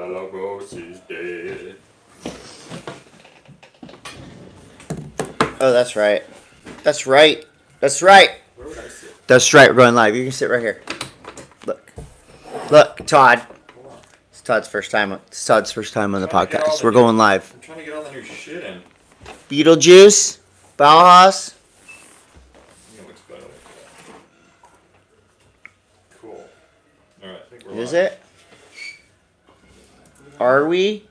Bela Lugosi's dead. Oh, that's right. That's right. That's right. Where would I sit? That's right. We're going live. You can sit right here. Look. Look, Todd. It's Todd's first time. It's Todd's first time on the podcast. We're going live. I'm trying to get all the new shit in. Beetlejuice. Bauhaus. It looks better like that. Cool. Alright, I think we're Is live. it? Are we?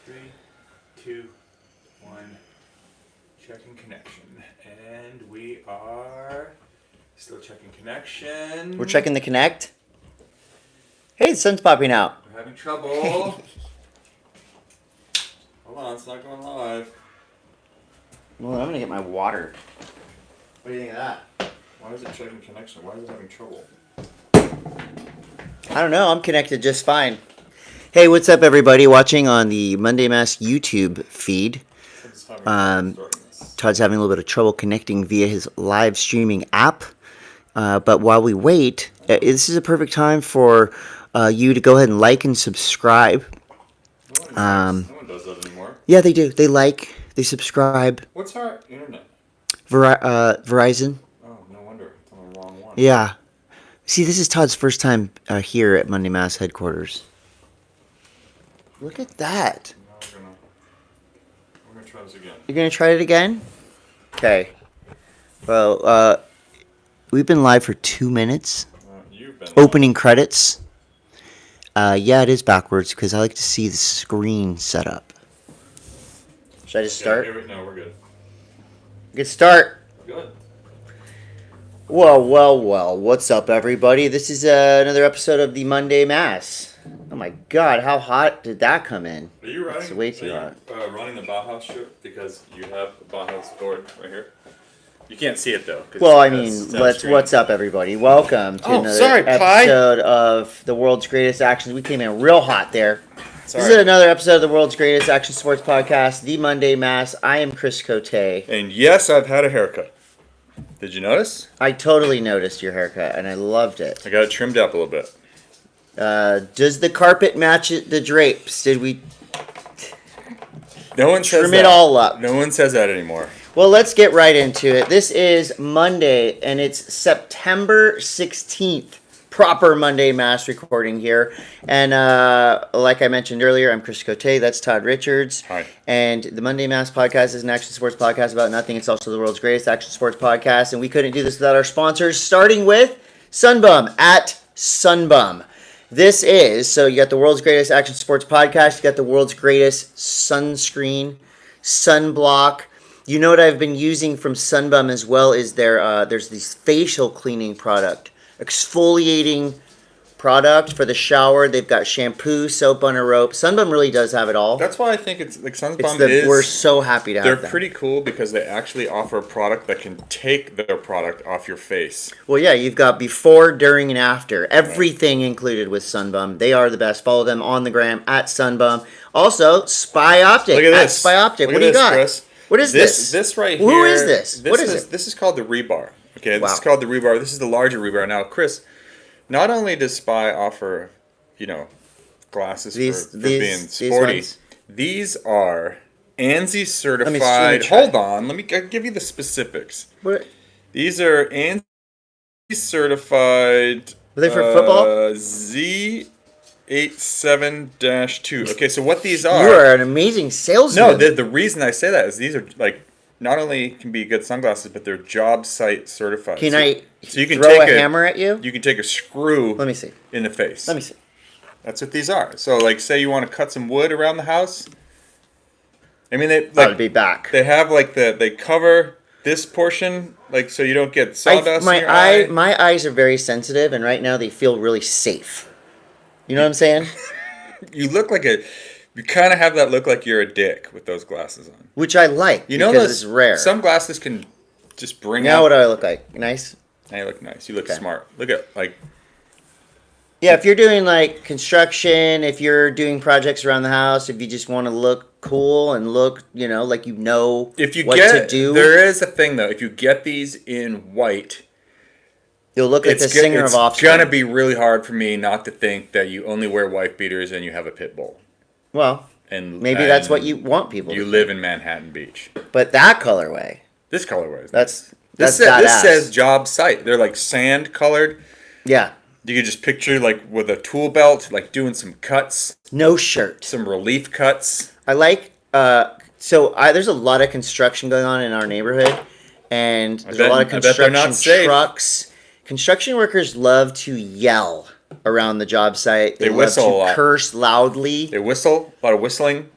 3, 2, 1. Checking connection. And we are still checking connection. We're checking the connect. Hey, the sun's popping out. We're having trouble. Hold on, it's not going live. Well, I'm going to get my water. What do you think of that? Why is it checking connection? Why is it having trouble? I don't know. I'm connected just fine. Hey, what's up, everybody watching on the Monday M.A.S.S YouTube feed? Todd's having a little bit of trouble connecting via his live streaming app. But while we wait, this is a perfect time for you to go ahead and like and subscribe. No one does that anymore. Yeah, they do. They like, they subscribe. What's our internet? Verizon. Oh, no wonder. It's on the wrong one. Yeah. See, this is Todd's first time here at Monday M.A.S.S headquarters. Look at that. Now we're gonna try this again. You're going to try it again? Okay. Well, we've been live for 2 minutes. You've been Opening credits. Yeah, it is backwards because I like to see the screen set up. Should I just start? No, we're good. Good start. Good. Well. What's up, everybody? This is another episode of the Monday M.A.S.S. Oh my God, how hot did that come in? Are you running? It's way too hot. Running the Bauhaus shirt because you have a Bauhaus board right here. You can't see it though. Well, I mean, what's up, everybody? Welcome to another episode of the world's greatest actions. We came in real hot there. Sorry. This is another episode of the world's greatest action sports podcast, the Monday M.A.S.S. I am Chris Cote. And yes, I've had a haircut. Did you notice? I totally noticed your haircut, and I loved it. I got it trimmed up a little bit. Does the carpet match the drapes? Did we No one says trim that. it all up? No one says that anymore. Well, let's get right into it. This is Monday, and it's September 16th. Proper Monday M.A.S.S recording here. And like I mentioned earlier, I'm Chris Cote. That's Todd Richards. Hi. And the Monday M.A.S.S podcast is an action sports podcast about nothing. It's also the world's greatest action sports podcast. And we couldn't do this without our sponsors, starting with Sunbum at Sunbum. This is, so you got the world's greatest action sports podcast. You got the world's greatest sunscreen, sunblock. You know what I've been using from Sunbum as well is there's this facial cleaning product. Exfoliating product for the shower. They've got shampoo, soap on a rope. Sunbum really does have it all. That's why I think it's like Sunbum We're so happy to have them. They're pretty cool because they actually offer a product that can take their product off your face. Well, yeah, you've got before, during, and after. Everything included with Sunbum. They are the best. Follow them on the gram at Sunbum. Also, Spy Optic. Look at this. Spy Optic. Look What do you got? Chris. What is this? This right here. Who is this? What is it? This is called the rebar. Okay, Wow. this is called the rebar. This is the larger rebar. Now, Chris, not only does Spy offer, glasses for being sporty, these are ANSI certified. Hold on, I'll give you the specifics. What? These are ANSI certified. Are they for football? Z87-2. Okay, so what these are? You are an amazing salesman. No, the reason I say that is these are not only can be good sunglasses, but they're job site certified. Can I so you can throw take a hammer at you? You can take a screw. Let me see. In the face. Let me see. That's what these are. So, say you want to cut some wood around the house. I mean, I'd be back. They have they cover this portion so you don't get sawdust in your eye. My eyes are very sensitive, and right now they feel really safe. You know what I'm saying? You look like you kind of have that look like you're a dick with those glasses on. Which I like, because it's rare. Some glasses can just bring out... Now what do I look like? Nice? Now you look nice. You look smart. Look at, Yeah, if you're doing, construction, if you're doing projects around the house, if you just want to look cool and look, what to do. There is a thing, though. If you get these in white, You'll look like the singer of Offspring. It's gonna be really hard for me not to think that you only wear wife beaters and you have a pit bull. Well, maybe that's what you want people to do. You live in Manhattan Beach. But that colorway. This colorway. This says job site. They're like sand colored. Yeah. You could just picture like with a tool belt, like doing some cuts. No shirt. Some relief cuts. I like, there's a lot of construction going on in our neighborhood. And there's a lot of construction trucks. Construction workers love to yell around the job site. They whistle a lot. Curse loudly. They whistle. A lot of whistling.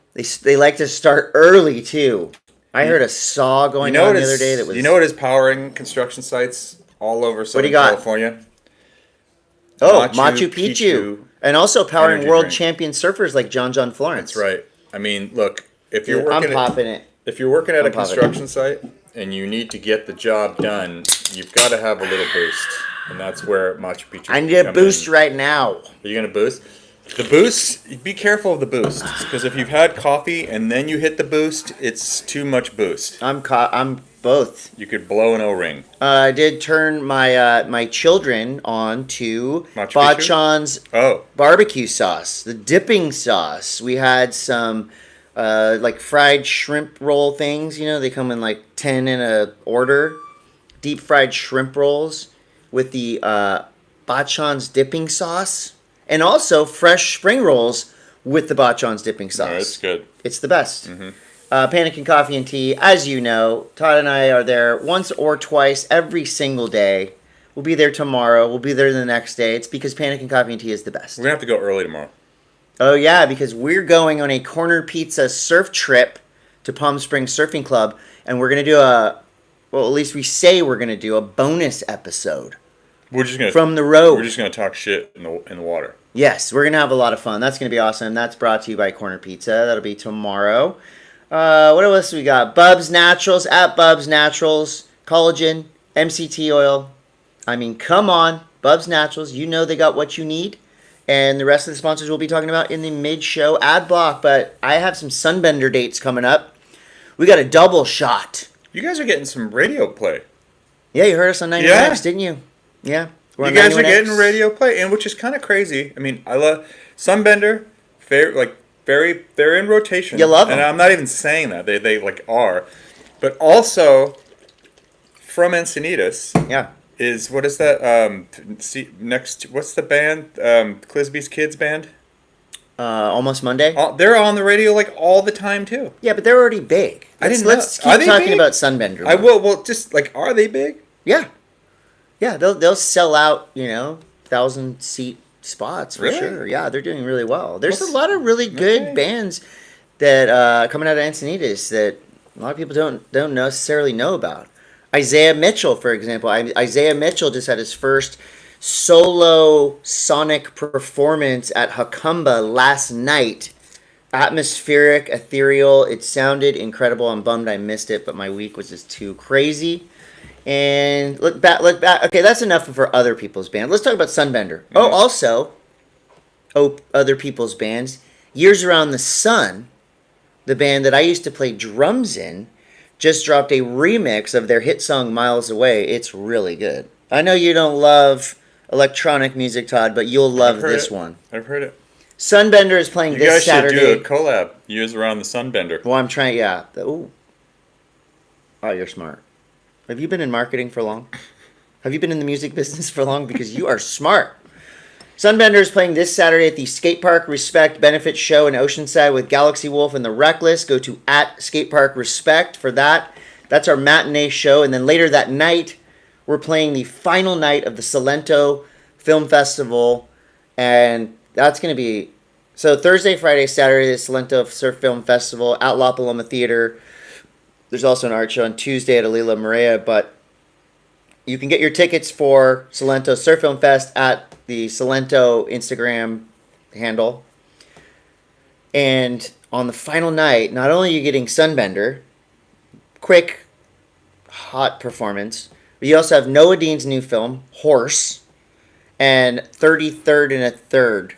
They like to start early too. I heard a saw going on the other day that was. You know what is powering construction sites all over Southern California? Oh, Machu Picchu. And also powering world champion surfers like John Florence. That's right. I mean, look, if you're working at a construction site and you need to get the job done, you've got to have a little boost. And that's where Machu Picchu I need a boost right now. Are you going to boost? The boost, be careful of the boost. Because if you've had coffee and then you hit the boost, it's too much boost. I'm both. You could blow an O-ring. I did turn my children on to Bachan's barbecue sauce, the dipping sauce. We had some like fried shrimp roll things. You know, they come in like 10 in a order. Deep fried shrimp rolls with the Bachan's dipping sauce. And also fresh spring rolls with the Bachan's dipping sauce. No, it's good. It's the best. Mm-hmm. Panic and Coffee and Tea, as you know, Todd and I are there once or twice every single day. We'll be there tomorrow. We'll be there the next day. It's because Panic and Coffee and Tea is the best. We're going to have to go early tomorrow. Oh, yeah, because we're going on a Corner Pizza surf trip to Palm Springs Surfing Club. And we're going to do at least we say we're going to do a bonus episode. We're just gonna from the road. We're just going to talk shit in the water. Yes, we're going to have a lot of fun. That's going to be awesome. That's brought to you by Corner Pizza. That'll be tomorrow. What else we got? Bubs Naturals, at Bubs Naturals, collagen, MCT oil. I mean, come on. Bubs Naturals, you know they got what you need. And the rest of the sponsors we'll be talking about in the mid-show ad block. But I have some Sunbender dates coming up. We got a double shot. You guys are getting some radio play. Yeah, you heard us on 91X, didn't you? Yeah. You guys are getting radio play, and which is kind of crazy. I mean, I love Sunbender, they're in rotation. You love them. And I'm not even saying that. They like are. But also, from Encinitas. Yeah. What is that? What's the band? Clisby's Kids band? Almost Monday? They're on the radio like all the time, too. Yeah, but they're already big. Let's keep talking about Sunbender. I will. Well, just like, are they big? Yeah. Yeah, they'll sell out, 1,000-seat spots for sure. Yeah, they're doing really well. There's a lot of really good bands that coming out of Encinitas that a lot of people don't necessarily know about. Isaiah Mitchell, for example. Isaiah Mitchell just had his first solo sonic performance at Hakumba last night. Atmospheric, ethereal. It sounded incredible. I'm bummed I missed it, but my week was just too crazy. And look back. Okay, that's enough for other people's bands. Let's talk about Sunbender. Mm-hmm. Also, other people's bands. Years Around the Sun, the band that I used to play drums in, just dropped a remix of their hit song Miles Away. It's really good. I know you don't love electronic music, Todd, but you'll love this one. I've heard it. Sunbender is playing this Saturday. You guys should do a collab. Years Around the Sunbender. Well, I'm trying, yeah. Ooh. Oh, you're smart. Have you been in marketing for long? Have you been in the music business for long? Because you are smart. Sunbender is playing this Saturday at the Skate Park Respect Benefit Show in Oceanside with Galaxy Wolf and the Reckless. Go to @SkateParkRespect for that. That's our matinee show. And then later that night, we're playing the final night of the Salento Film Festival. And that's going to be... So Thursday, Friday, Saturday, the Salento Surf Film Festival at La Paloma Theater. There's also an art show on Tuesday at Alila Maria, but you can get your tickets for Salento Surf Film Fest at the Salento Instagram handle. And on the final night, not only are you getting Sunbender, quick, hot performance, but you also have Noah Dean's new film, Horse, and 33rd and a Third.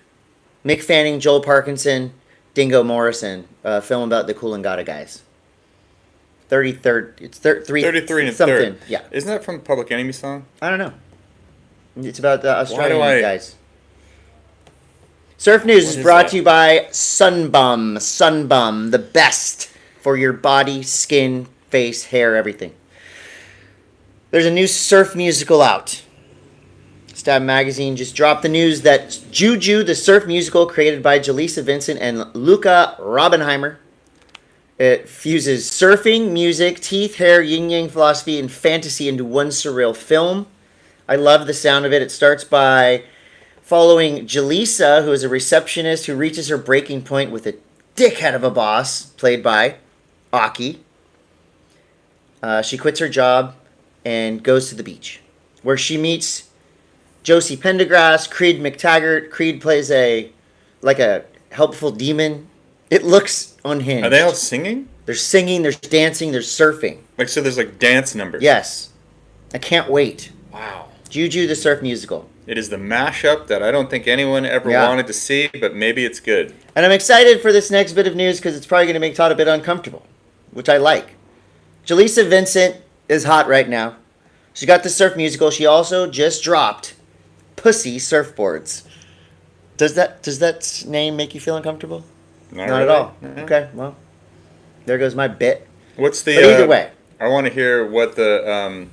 Mick Fanning, Joel Parkinson, Dingo Morrison, a film about the Coolangatta guys. 33rd. It's 33 and a something. Third. Yeah. Isn't that from the Public Enemy song? I don't know. It's about the Australian guys. Surf News is brought to you by Sunbum. Sunbum, the best for your body, skin, face, hair, everything. There's a new surf musical out. Stab Magazine just dropped the news that Juju the Surf Musical, created by Jaleesa Vincent and Luca Robbenheimer. It fuses surfing, music, teeth, hair, yin-yang philosophy, and fantasy into one surreal film. I love the sound of it. It starts by following Jaleesa, who is a receptionist who reaches her breaking point with a dickhead of a boss, played by Aki. She quits her job and goes to the beach, where she meets Josie Pendergrass, Creed McTaggart. Creed plays a helpful demon. It looks unhinged. Are they all singing? There's singing, there's dancing, there's surfing. So there's dance numbers. Yes. I can't wait. Wow. Juju the Surf Musical. It is the mashup that I don't think anyone ever wanted to see, but maybe it's good. And I'm excited for this next bit of news because it's probably going to make Todd a bit uncomfortable, which I like. Jaleesa Vincent is hot right now. She got the surf musical. She also just dropped P.U.S.S Surfboards. Does that name make you feel uncomfortable? Not really. At all. No. Okay, well, there goes my bit. What's the? But either way, I want to hear what the.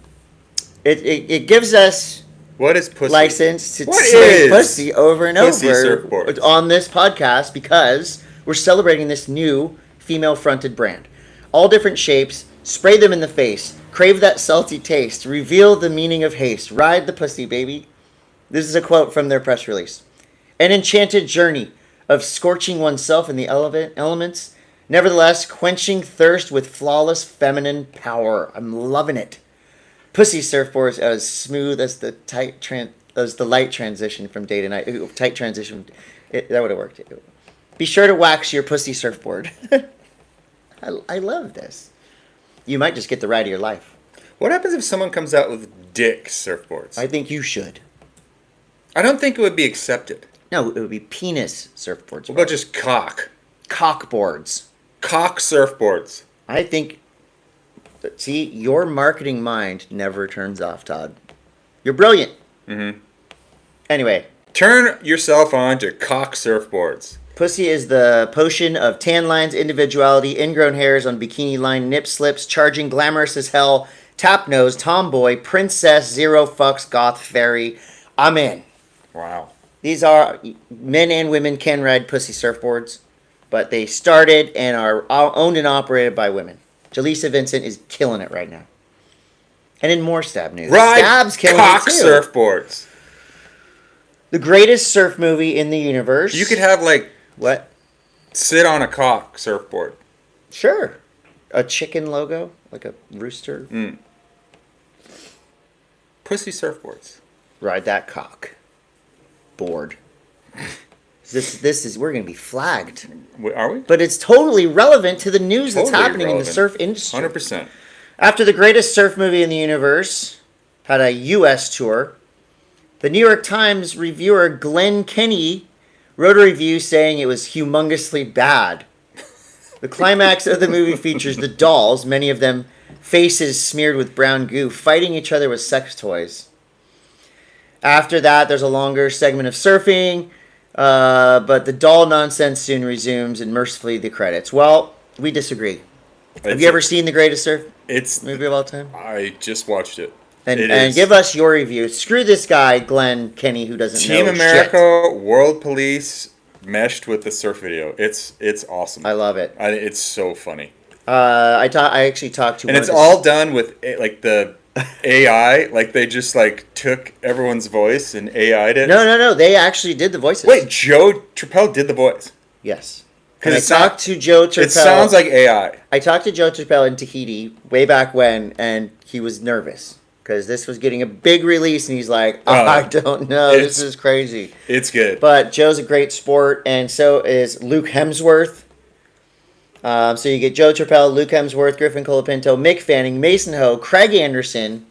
It gives us what is P.U.S.S license to say pussy over and P.U.S.S over Surfboards on this podcast because we're celebrating this new female-fronted brand. All different shapes. Spray them in the face. Crave that salty taste. Reveal the meaning of haste. Ride the pussy, baby. This is a quote from their press release. An enchanted journey of scorching oneself in the elements, nevertheless quenching thirst with flawless feminine power. I'm loving it. P.U.S.S Surfboards are as smooth as the light transition from day to night. Tight transition. That would have worked. Be sure to wax your P.U.S.S surfboard. I love this. You might just get the ride of your life. What happens if someone comes out with dick surfboards? I think you should. I don't think it would be accepted. No, it would be penis surfboards. What about just cock? Cockboards. Cock surfboards. I think... See, your marketing mind never turns off, Todd. You're brilliant. Mm-hmm. Anyway. Turn yourself on to cock surfboards. Pussy is the potion of tan lines, individuality, ingrown hairs on bikini line, nip slips, charging, glamorous as hell, tap nose, tomboy, princess, zero fucks, goth, fairy. I'm in. Wow. These are, men and women can ride P.U.S.S surfboards, but they started and are owned and operated by women. Jaleesa Vincent is killing it right now. And in more Stab news, Stab's killing cock it too. Surfboards. The greatest surf movie in the universe. You could have what? Sit on a cock surfboard. Sure. A chicken logo, like a rooster. P.U.S.S surfboards. Ride that cock. Board. This is we're gonna be flagged. Are we? But it's totally relevant to the news that's happening in the surf industry. 100%. After the greatest surf movie in the universe had a U.S. tour, the New York Times reviewer Glenn Kenny wrote a review saying it was humongously bad. The climax of the movie features the dolls, many of them faces smeared with brown goo, fighting each other with sex toys. After that, there's a longer segment of surfing, but the doll nonsense soon resumes, and mercifully the credits. Well, we disagree. Have you ever seen the greatest surf movie of all time? I just watched it. And give us your review. Screw this guy, Glenn Kenny, who doesn't know Team America, World Police meshed with the surf video. It's awesome. I love it. It's so funny. I actually talked to and it's all done with the AI. They just took everyone's voice and AI'd it. No. They actually did the voices. Wait, Joe Turpel did the voice. Yes. And I talked to Joe Turpel. It sounds like AI. I talked to Joe Turpel in Tahiti way back when, and he was nervous because this was getting a big release, and he's like, I don't know, this is crazy. It's good. But Joe's a great sport, and so is Luke Hemsworth. So you get Joe Turpel, Luke Hemsworth, Griffin Colapinto, Mick Fanning, Mason Ho, Craig Anderson.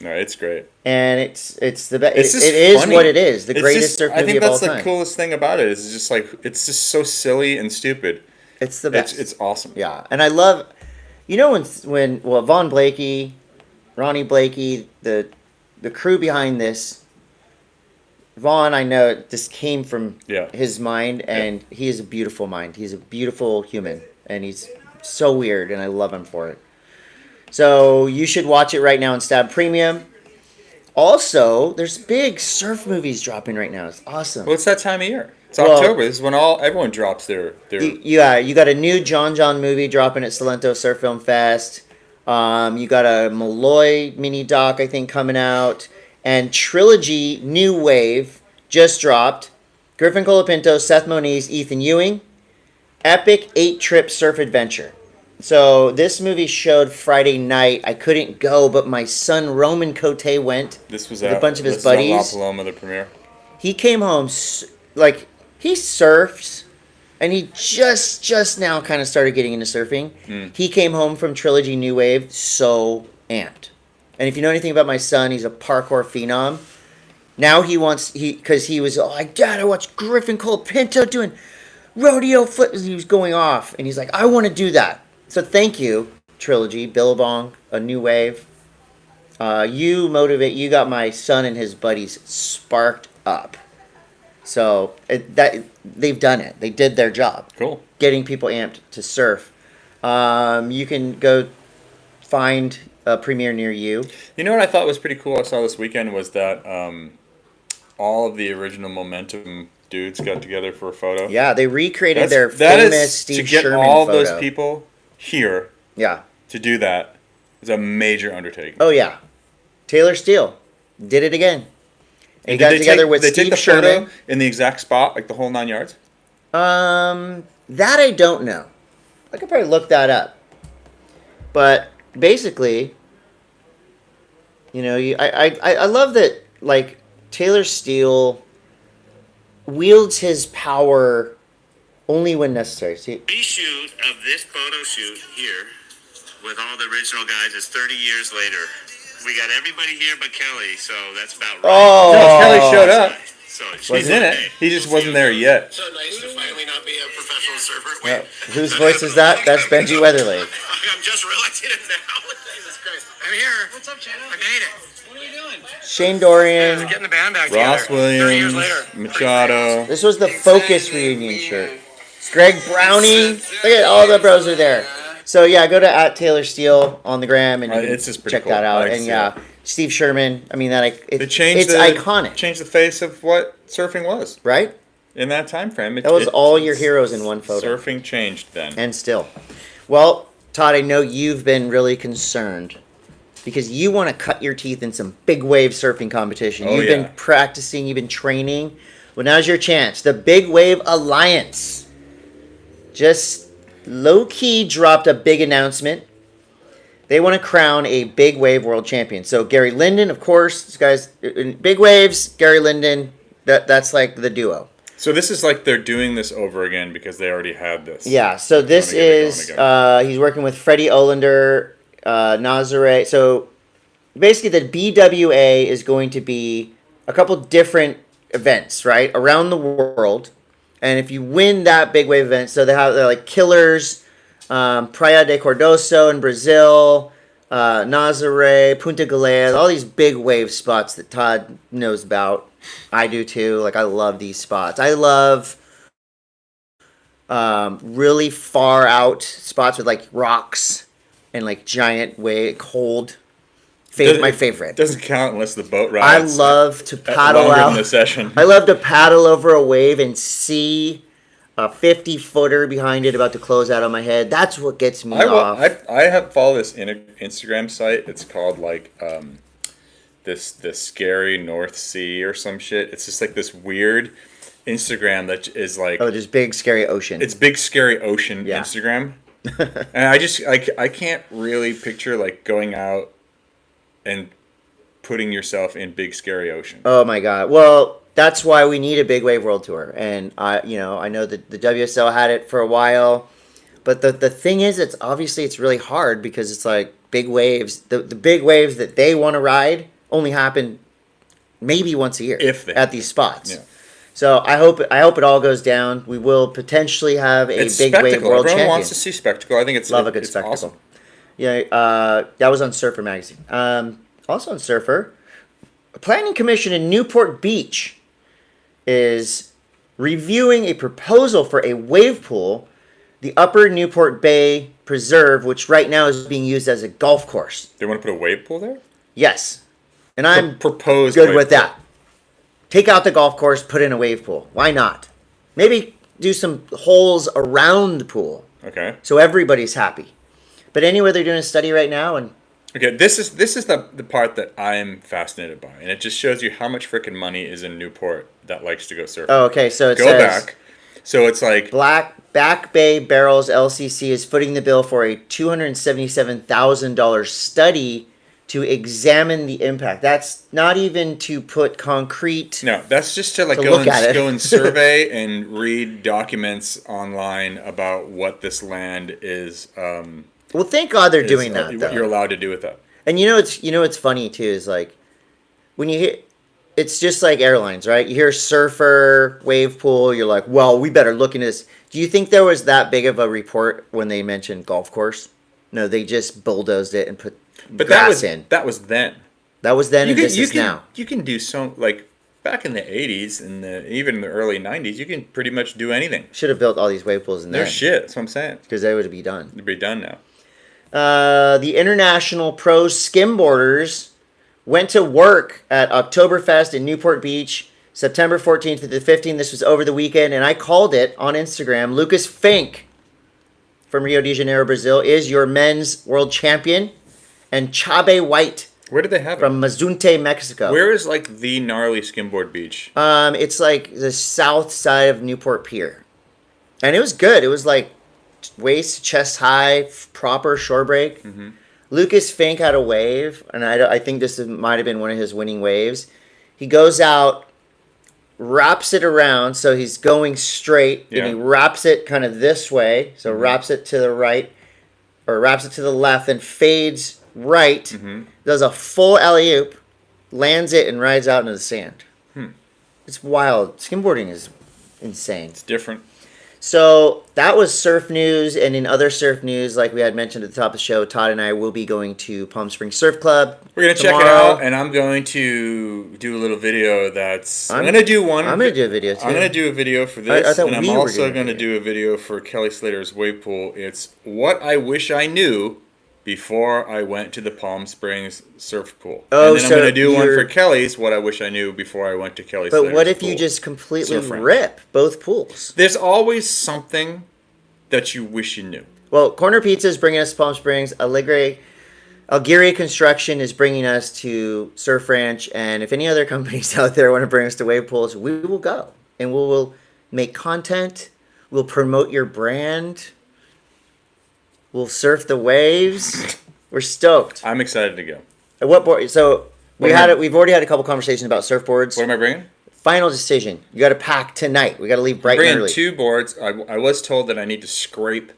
No, it's great. And it's the best. It is funny. What it is. The greatest surf movie of all time. I think that's the coolest thing about it. It's just it's just so silly and stupid. It's the best. It's awesome. Yeah, and I love, when Vaughn Blakey, Ronnie Blakey, the crew behind this, Vaughn, I know this came from Yeah. his mind, and he has a beautiful mind. He's a beautiful human, and he's so weird, and I love him for it. So you should watch it right now in Stab Premium. Also, there's big surf movies dropping right now. It's awesome. Well, it's that time of year. It's October. This is when everyone drops their. You got a new John movie dropping at Salento Surf Film Fest. You got a Malloy mini doc, I think, coming out. And Trilogy New Wave just dropped. Griffin Colapinto, Seth Moniz, Ethan Ewing. Epic 8-trip surf adventure. So this movie showed Friday night. I couldn't go, but my son Roman Cote went. This was with a bunch of his buddies. La Paloma, the premiere. He came home he surfs, and he just now kind of started getting into surfing. He came home from Trilogy New Wave so amped. And if you know anything about my son, he's a parkour phenom. Now because he was like, Dad, I watched Griffin Colapinto doing rodeo flips. He was going off, and he's like, I want to do that. So thank you, Trilogy, Billabong, a New Wave. You got my son and his buddies sparked up. So they've done it. They did their job. Cool. Getting people amped to surf. You can go find a premiere near you. You know what I thought was pretty cool I saw this weekend was that all of the original Momentum dudes got together for a photo. Yeah, they recreated their famous Steve Sherman photo. To get all those people here to do that is a major undertaking. Oh, yeah. Taylor Steele did it again. And he got together with Steve Sherman. Photo in the exact spot, like the whole 9 yards? That I don't know. I could probably look that up. But basically, I love that, like, Taylor Steele wields his power only when necessary. See? Reshoot of this photo shoot here with all the original guys is 30 years later. We got everybody here but Kelly, so that's about right. Oh, no, Kelly showed up. So was in it. He just wasn't there yet. So nice to finally not be a professional surfer. Wait, whose voice is that? That's Benji Weatherly. I'm just realizing it now. Jesus Christ. I'm here. What's up, Chad? I made it. What are we doing? Shane Dorian. Yeah, getting the band back Ross together. 30 years Williams. later. Machado. This was the Focus reunion shirt. Greg Brownie. Look at all the bros are there. So yeah, go to @Taylor Steele on the gram and you can it's just check cool. that out. And yeah, Steve Sherman. I mean it's iconic. Changed the face of what surfing was. Right? In that time frame. That was all your heroes in one photo. Surfing changed then. And still. Well, Todd, I know you've been really concerned because you want to cut your teeth in some big wave surfing competition. You've been practicing, you've been training. Well, now's your chance. The Big Wave Alliance just low-key dropped a big announcement. They want to crown a big wave world champion. So Gary Linden, of course, this guy's in big waves. Gary Linden, that's like the duo. So this is like they're doing this over again because they already had this. Yeah. So this is he's working with Freddie Olander, Nazare. So basically, the BWA is going to be a couple different events, right, around the world. And if you win that big wave event, so they're like Killers, Praia de Cordoso in Brazil, Nazaré, Punta Galera, all these big wave spots that Todd knows about. I do too. Like, I love these spots. I love really far out spots with like rocks and like giant wave, cold. My favorite. Doesn't count unless the boat rides. I love to paddle out. In the session. I love to paddle over a wave and see a 50-footer behind it about to close out on my head. That's what gets me off. I have followed this Instagram site. It's called like this Scary North Sea or some shit. It's just like this weird Instagram that is like just Big Scary Ocean. It's Big Scary Ocean Instagram. And I can't really picture like going out and putting yourself in Big Scary Ocean. Oh my God. Well, that's why we need a Big Wave World Tour. And I know that the WSL had it for a while, but the thing is, it's really hard because it's like big waves. The big waves that they want to ride only happen maybe once a year at these spots. Yeah. So I hope it all goes down. We will potentially have a Big Wave World Champion. Everyone wants to see spectacle. I think it's love a good spectacle. Awesome. Yeah, that was on Surfer Magazine. Also on Surfer, a planning commission in Newport Beach is reviewing a proposal for a wave pool, the Upper Newport Bay Preserve, which right now is being used as a golf course. They want to put a wave pool there? Yes. And I'm proposed good with pool. that. Take out the golf course, put in a wave pool. Why not? Maybe do some holes around the pool. Okay. So everybody's happy. But anyway, they're doing a study right now, and okay, this is the part that I'm fascinated by, and it just shows you how much freaking money is in Newport that likes to go surfing. oh, okay. So it Go says back. So it's like Back Bay Barrels LCC is footing the bill for a $277,000 study to examine the impact. That's not even to put concrete. no, that's just to like To go look at it. go and survey and read documents online about what this land is. Well, thank God they're doing that, what though. you're allowed to do with that. And it's funny too is like when you hear, it's just like airlines, right? You hear surfer, wave pool, you're like, well, we better look into this. Do you think there was that big of a report when they mentioned golf course? No, they just bulldozed it and put grass in. That was then. That was then, and this is now. You can do so like back in the 80s and even in the early 90s. You can pretty much do anything. Should have built all these wave pools in there. No shit. That's what I'm saying. Because they would be done. It'd be done now. The International Pro Skimboarders went to work at Oktoberfest in Newport Beach, September 14th to the 15th. This was over the weekend, and I called it on Instagram. Lucas Fink from Rio de Janeiro, Brazil, is your men's world champion, and Chabe White Where did they have it? from Mazunte, Mexico. Where is like the gnarly skimboard beach? It's like the south side of Newport Pier, and it was good. It was like waist, chest high, proper shore break. Mm-hmm. Lucas Fink had a wave, and I think this might have been one of his winning waves. He goes out, wraps it around, so he's going straight, and he wraps it kind of this way, so wraps it to the right, or wraps it to the left, and fades right, does a full alley-oop, lands it, and rides out into the sand. It's wild. Skimboarding is insane. It's different. So that was surf news, and in other surf news, like we had mentioned at the top of the show, Todd and I will be going to Palm Springs Surf Club. We're gonna check it out, and I'm going to do a little video. I'm gonna do one. I'm gonna do a video too. I'm gonna do a video for this, I and I'm also gonna do a video for Kelly Slater's wave pool. It's what I wish I knew before I went to the Palm Springs surf pool. Oh, and then I'm going to do one for Kelly's, what I wish I knew before I went to Kelly Slater's But what if pool. you just completely rip both pools? There's always something that you wish you knew. Well, Corner Pizza is bringing us to Palm Springs. Algeria Construction is bringing us to Surf Ranch. And if any other companies out there want to bring us to wave pools, we will go. And we will make content. We'll promote your brand. We'll surf the waves. We're stoked. I'm excited to go. At what board? So we've already had a couple conversations about surfboards. What am I bringing? Final decision. You got to pack tonight. We got to leave bright and early. I'm bringing 2 boards. I was told that I need to scrape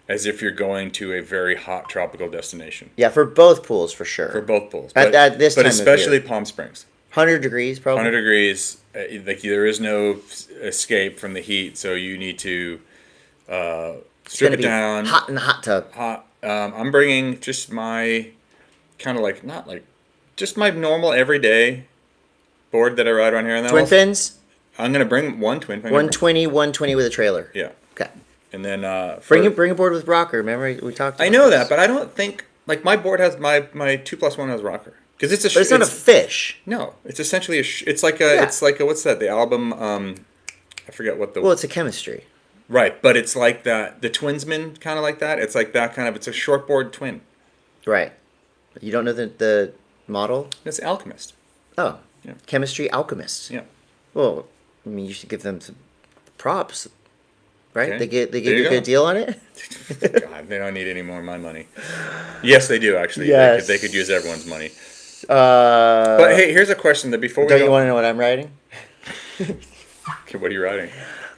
as if you're going to a very hot tropical destination. Yeah, for both pools for sure. For both pools. At this time of year. But especially Palm Springs. 100 degrees probably. 100 degrees. Like there is no escape from the heat, so you need to strip it down. Hot in the hot tub. Hot. I'm bringing just my kind of like just my normal everyday board that I ride around here. And Twin fins? I'm gonna bring one twin fin. 120 with a trailer. Yeah. Okay. And then bring a board with rocker. Remember we talked about I know that, but I don't think like my board has my 2+1 has rocker because it's a. But it's not a fish. No, it's essentially it's like a what's that? The album I forget what the. Well, it's a chemistry. Right, but it's like that. The Twinsman kind of like that. It's like that kind of. It's a shortboard twin. Right. You don't know the model? It's Alchemist. Oh. Yeah. Chemistry Alchemist. Yeah. Well, I mean, you should give them some props, right? Okay. They give you a good deal on it. God, they don't need any more of my money. Yes, they do actually. Yes. They could use everyone's money. But hey, here's a question that before we don't you want to know what I'm writing? Okay, what are you writing?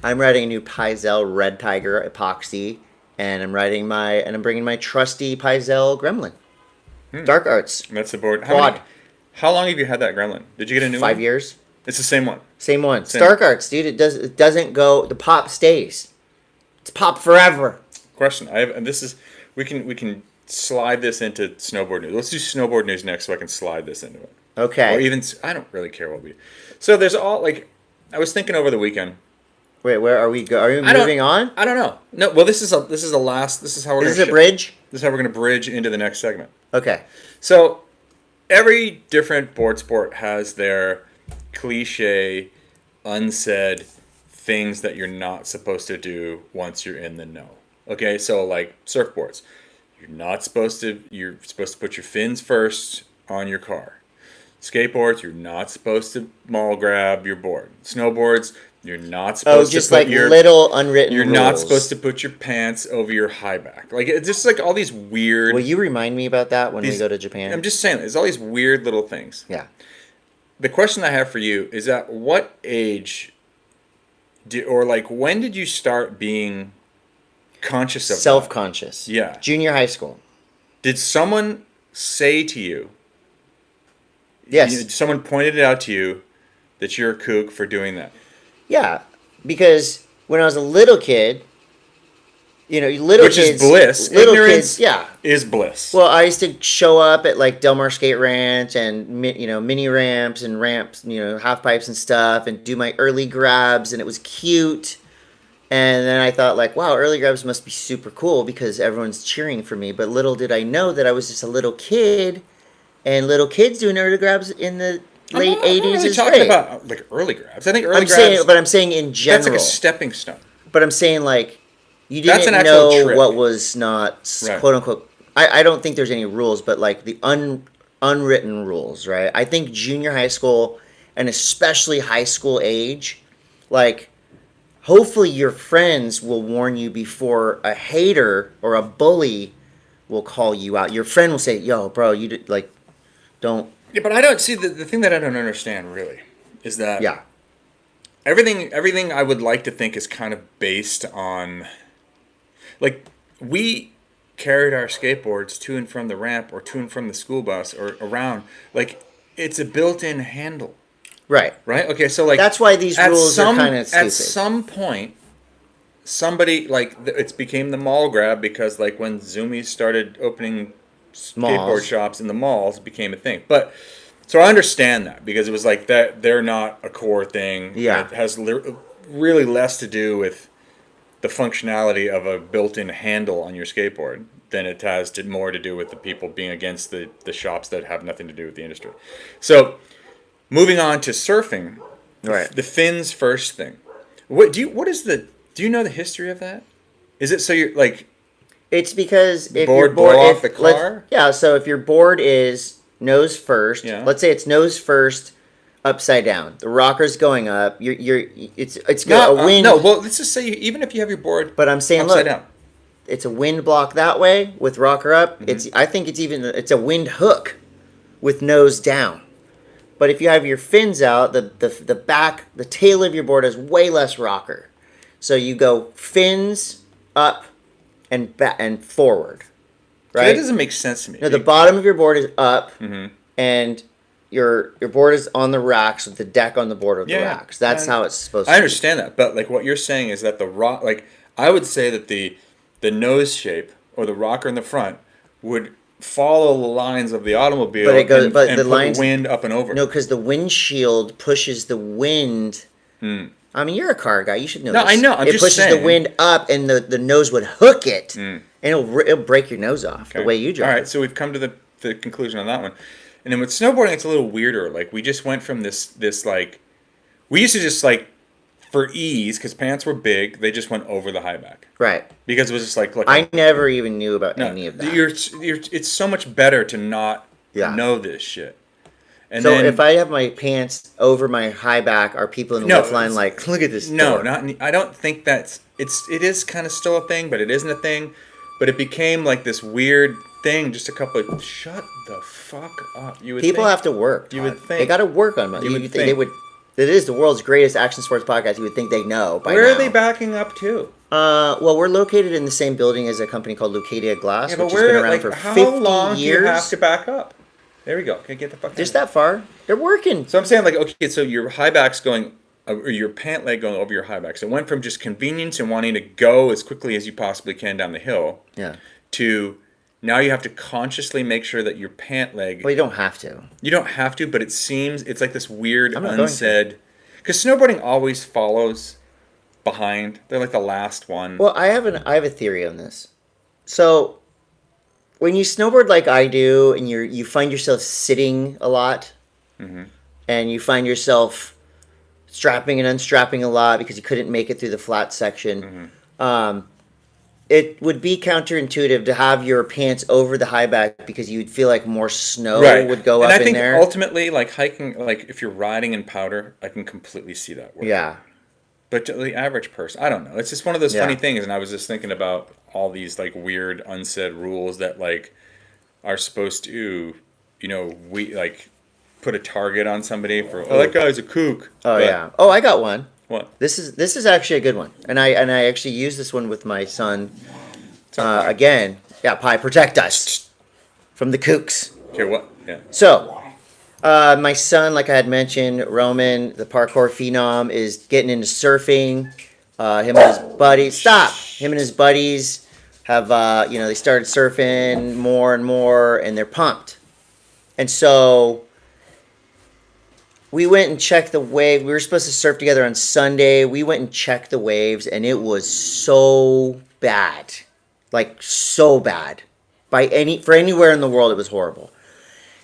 I'm writing a new P.U.S.S Red Tiger epoxy, and I'm bringing my trusty P.U.S.S Gremlin. Dark Arts. That's the board. Quad. How long have you had that Gremlin? Did you get a new one? 5 years. It's the same one. Same one. Dark Arts, dude. It doesn't go. The pop stays. It's pop forever. Question. We can slide this into snowboard news. Let's do snowboard news next, so I can slide this into it. Okay. Or even I don't really care what we. So there's all like. I was thinking over the weekend. Wait, where are we? Are we moving on? I don't know. No, well, this is how we're going to. Is this a bridge? This is how we're going to bridge into the next segment. Okay. So, every different board sport has their cliche, unsaid things that you're not supposed to do once you're in the know. Okay, so like surfboards, you're supposed to put your fins first on your car. Skateboards, you're not supposed to maul grab your board. Snowboards, you're not supposed just to put like little unwritten You're rules. not supposed to put your pants over your high back. Like, it's just like all these weird... Will you remind me about that when we go to Japan? I'm just saying, there's all these weird little things. Yeah. The question I have for you is, at what age when did you start being conscious of self-conscious? That? Yeah. Junior high school. Did someone say to you... Yes. Someone pointed it out to you that you're a kook for doing that? Yeah, because when I was a little kid, which kids, is bliss. Ignorance is bliss. Well, I used to show up at like Del Mar Skate Ranch and mini ramps and ramps, half pipes and stuff, and do my early grabs, and it was cute. And then I thought like, wow, early grabs must be super cool because everyone's cheering for me. But little did I know that I was just a little kid, and little kids doing early grabs in the late 80s is talking great. about like early grabs. I think early grabs. I'm saying in general. That's like a stepping stone. But I'm saying like you didn't know trick. What was not quote unquote. I don't think there's any rules, but like the unwritten rules, right? I think junior high school and especially high school age, like hopefully your friends will warn you before a hater or a bully will call you out. Your friend will say, "Yo, bro, you did, like don't." Yeah, but I don't see the thing that I don't understand really is that everything I would like to think is kind of based on, like, we carried our skateboards to and from the ramp or to and from the school bus or around, like it's a built-in handle. Right. Okay, so like that's why these rules are kind of stupid. At some point, somebody like it became the mall grab because like when Zoomies started opening skateboard shops in the malls, it became a thing. But so I understand that because it was like that they're not a core thing. Yeah, it has really less to do with the functionality of a built-in handle on your skateboard than it has more to do with the people being against the shops that have nothing to do with the industry. So moving on to surfing, right? The fins first thing. Do you know the history of that? Is it so you're like? It's because if board your board blow off the car. So if your board is nose first, let's say it's nose first, upside down. The rocker's going up. It's a wind. No, well, let's just say even if you have your board, but I'm saying upside down, it's a wind block that way with rocker up. Mm-hmm. I think it's a wind hook with nose down. But if you have your fins out, the back, the tail of your board has way less rocker. So you go fins up and back and forward. Right? That doesn't make sense to me. No, the bottom of your board is up, and your board is on the racks with the deck on the board of the racks. That's how it's supposed to be. I understand that, but like what you're saying is that I would say that the nose shape or the rocker in the front would follow the lines of the automobile and put the wind up and over. No, because the windshield pushes the wind. I mean, you're a car guy. You should know this. I know. It pushes the wind up, and the nose would hook it, and it'll break your nose off the way you drive. All right, so we've come to the conclusion on that one. And then with snowboarding, it's a little weirder. Like, we just went from this like... We used to just, like, for ease, because pants were big, they just went over the high back. Right. Because it was just like... I never even knew about any of that. It's so much better to not know this shit. And so if I have my pants over my high back, are people in the lift line like, look at this door? I don't think it is kind of still a thing, but it isn't a thing. But it became like this weird thing, just a couple of, shut the fuck up. People have to work. Todd. You would think. They got to work on it. You would think they would. It is the world's greatest action sports podcast. You would think they know by now. Where are they backing up to? Well, we're located in the same building as a company called Lucadia Glass, which has been around for 50 years. How long do you have to back up? There we go. Okay, get the fuck just that far. They're working. So I'm saying, like, okay, so your high back's going, or your pant leg going over your high back. So it went from just convenience and wanting to go as quickly as you possibly can down the hill, to now you have to consciously make sure that your pant leg. Well, you don't have to. You don't have to, but it seems it's like this weird unsaid. Because snowboarding always follows behind. They're like the last one. Well, I have a theory on this. So, when you snowboard like I do, and you find yourself sitting a lot, and you find yourself strapping and unstrapping a lot because you couldn't make it through the flat section, it would be counterintuitive to have your pants over the high back because you'd feel like more snow would go up in there. And I think ultimately, like hiking, like if you're riding in powder, I can completely see that work. Yeah. But to the average person, I don't know. It's just one of those funny things, and I was just thinking about all these like weird unsaid rules that like are supposed to, we like put a target on somebody for that guy's a kook. Oh yeah. Oh, I got one. What? This is actually a good one, and I actually use this one with my son. Again, Pi, protect us from the kooks. Okay, what? Yeah. So, my son, like I had mentioned, Roman, the parkour phenom, is getting into surfing. Him and his buddies. Him and his buddies have, they started surfing more and more, and they're pumped. And so we went and checked the wave. We were supposed to surf together on Sunday. We went and checked the waves, and it was so bad. Like, so bad. For anywhere in the world, it was horrible.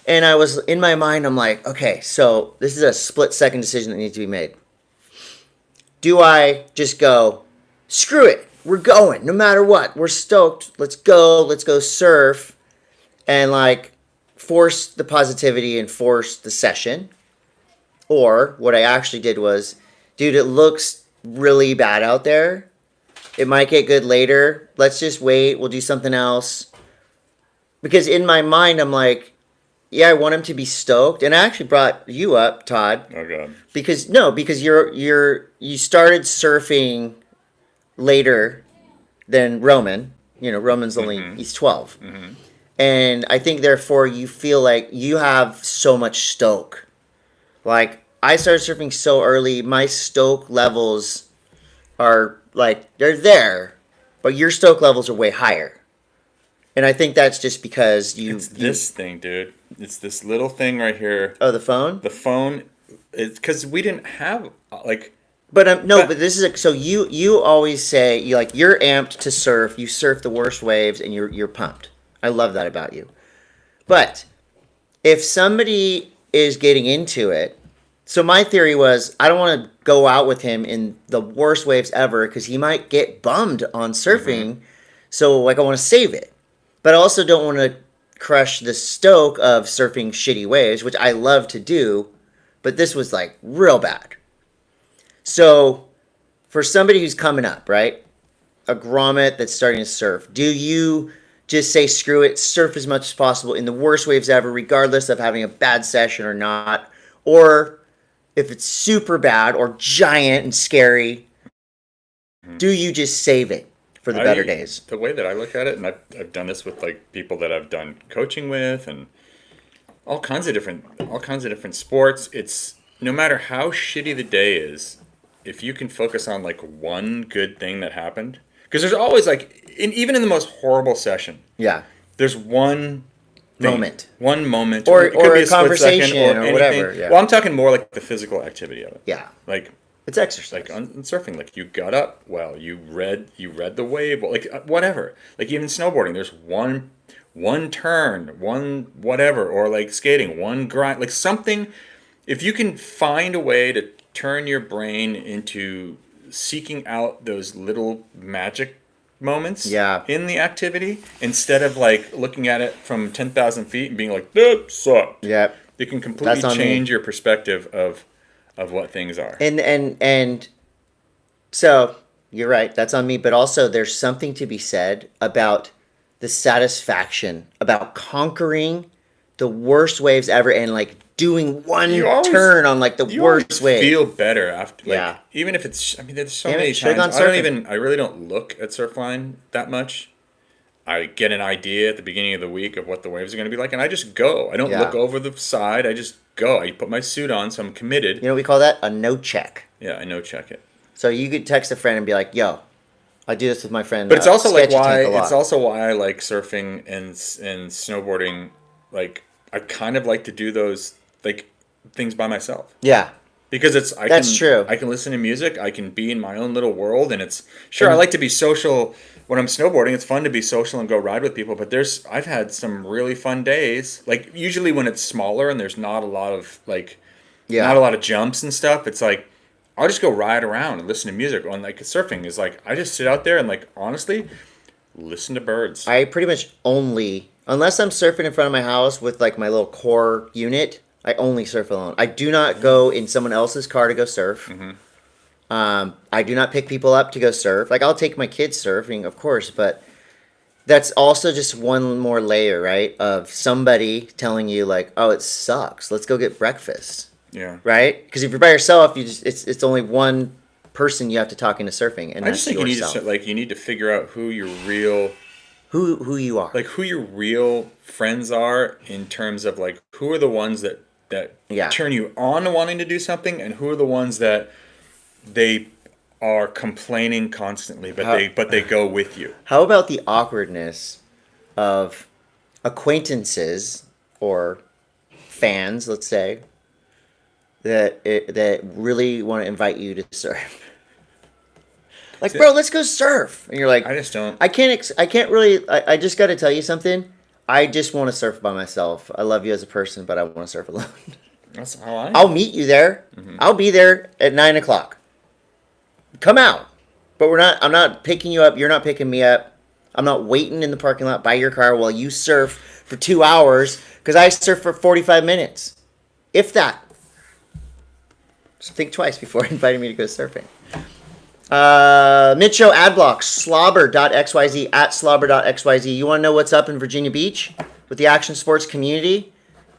And I was, in my mind, I'm like, okay, so this is a split-second decision that needs to be made. Do I just go, screw it, we're going, no matter what, we're stoked, let's go surf, and, like, force the positivity and force the session? Or what I actually did was, dude, it looks really bad out there. It might get good later. Let's just wait. We'll do something else. Because in my mind, I'm like, yeah, I want him to be stoked. And I actually brought you up, Todd. Oh God. Because you started surfing later than Roman. Roman's only he's 12. And I think therefore you feel like you have so much stoke. Like, I started surfing so early, my stoke levels are, like, they're there, but your stoke levels are way higher. And I think that's just because this thing, dude. It's this little thing right here. Oh, the phone? The phone, it's because we didn't have, like... But this is, so you always say, you're amped to surf, you surf the worst waves, and you're pumped. I love that about you. But if somebody is getting into it, so my theory was I don't want to go out with him in the worst waves ever because he might get bummed on surfing. So I want to save it, but I also don't want to crush the stoke of surfing shitty waves, which I love to do, but this was like real bad. So for somebody who's coming up, right, a grommet that's starting to surf, do you just say, screw it, surf as much as possible in the worst waves ever, regardless of having a bad session or not? Or if it's super bad or giant and scary, do you just save it for the better days? The way that I look at it, and I've done this with like people that I've done coaching with and all kinds of different sports, it's no matter how shitty the day is, if you can focus on like one good thing that happened, because there's always like, even in the most horrible session, there's one moment, or it could be a conversation or whatever. Yeah. Well, I'm talking more like the physical activity of it. Yeah, like it's exercise. Like on surfing, like you got up, well, you read the wave, like whatever. Like even snowboarding, there's one turn, one whatever, or like skating, one grind, like something. If you can find a way to turn your brain into seeking out those little magic moments in the activity instead of like looking at it from 10,000 feet and being like, that sucked. Yeah. You can completely change your perspective of what things are. And so you're right, that's on me, but also there's something to be said about the satisfaction about conquering the worst waves ever and like doing one turn on like the worst wave. Feel better after, like, even if it's. I mean, there's so many times I really don't look at Surfline that much. I get an idea at the beginning of the week of what the waves are going to be like, and I just go. I don't look over the side. I just go. I put my suit on, so I'm committed. You know what we call that? A no check. Yeah, I no check it. So you could text a friend and be like, "Yo, I do this with my friend." But it's also like why it's also why I like surfing and snowboarding. Like I kind of like to do those like things by myself. Yeah. Because That's true. I can listen to music. I can be in my own little world, and it's sure I like to be social when I'm snowboarding. It's fun to be social and go ride with people. But I've had some really fun days. Like usually when it's smaller and there's not a lot of not a lot of jumps and stuff. It's like I'll just go ride around and listen to music. On like surfing is like I just sit out there and like honestly listen to birds. I pretty much only, unless I'm surfing in front of my house with like my little core unit, I only surf alone. I do not go in someone else's car to go surf. I do not pick people up to go surf. Like I'll take my kids surfing, of course, but that's also just one more layer, right? Of somebody telling you like, "Oh, it sucks. Let's go get breakfast." Yeah. Right? Because if you're by yourself, it's only one person you have to talk into surfing, and I that's just think yourself. you need to figure out who your real who you are, like who your real friends are in terms of like who are the ones that turn you on to wanting to do something, and who are the ones that they are complaining constantly, but they go with you. How about the awkwardness of acquaintances or fans, let's say, that really want to invite you to surf? Like, bro, let's go surf. And you're like, I just don't. I can't really. I just got to tell you something. I just want to surf by myself. I love you as a person, but I want to surf alone. That's how I am. I'll meet you there. I'll be there at 9:00. Come out. But I'm not picking you up. You're not picking me up. I'm not waiting in the parking lot by your car while you surf for 2 hours because I surf for 45 minutes. If that. So think twice before inviting me to go surfing. Mid-show ad block, slobber.xyz, at slobber.xyz. You want to know what's up in Virginia Beach with the action sports community,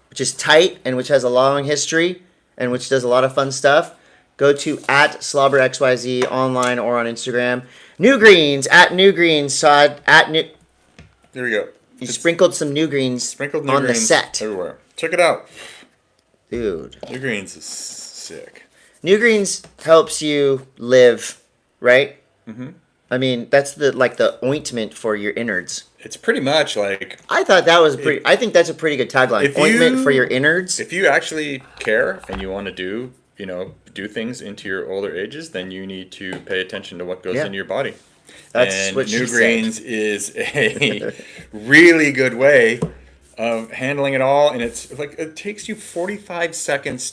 which is tight and which has a long history and which does a lot of fun stuff? Go to at slobberxyz online or on Instagram. New Greens, at New Greens, Todd, at New... There we go. You sprinkled some New Greens on the set. Everywhere. Check it out. Dude. New Greens is sick. New Greens helps you live, right? I mean, that's the ointment for your innards. It's pretty much like... I thought that was pretty... I think that's a pretty good tagline. Ointment for your innards. If you actually care and you want to do things into your older ages, then you need to pay attention to what goes into your body. That's what New Greens is a really good way of handling it all, and it's like it takes you 45 seconds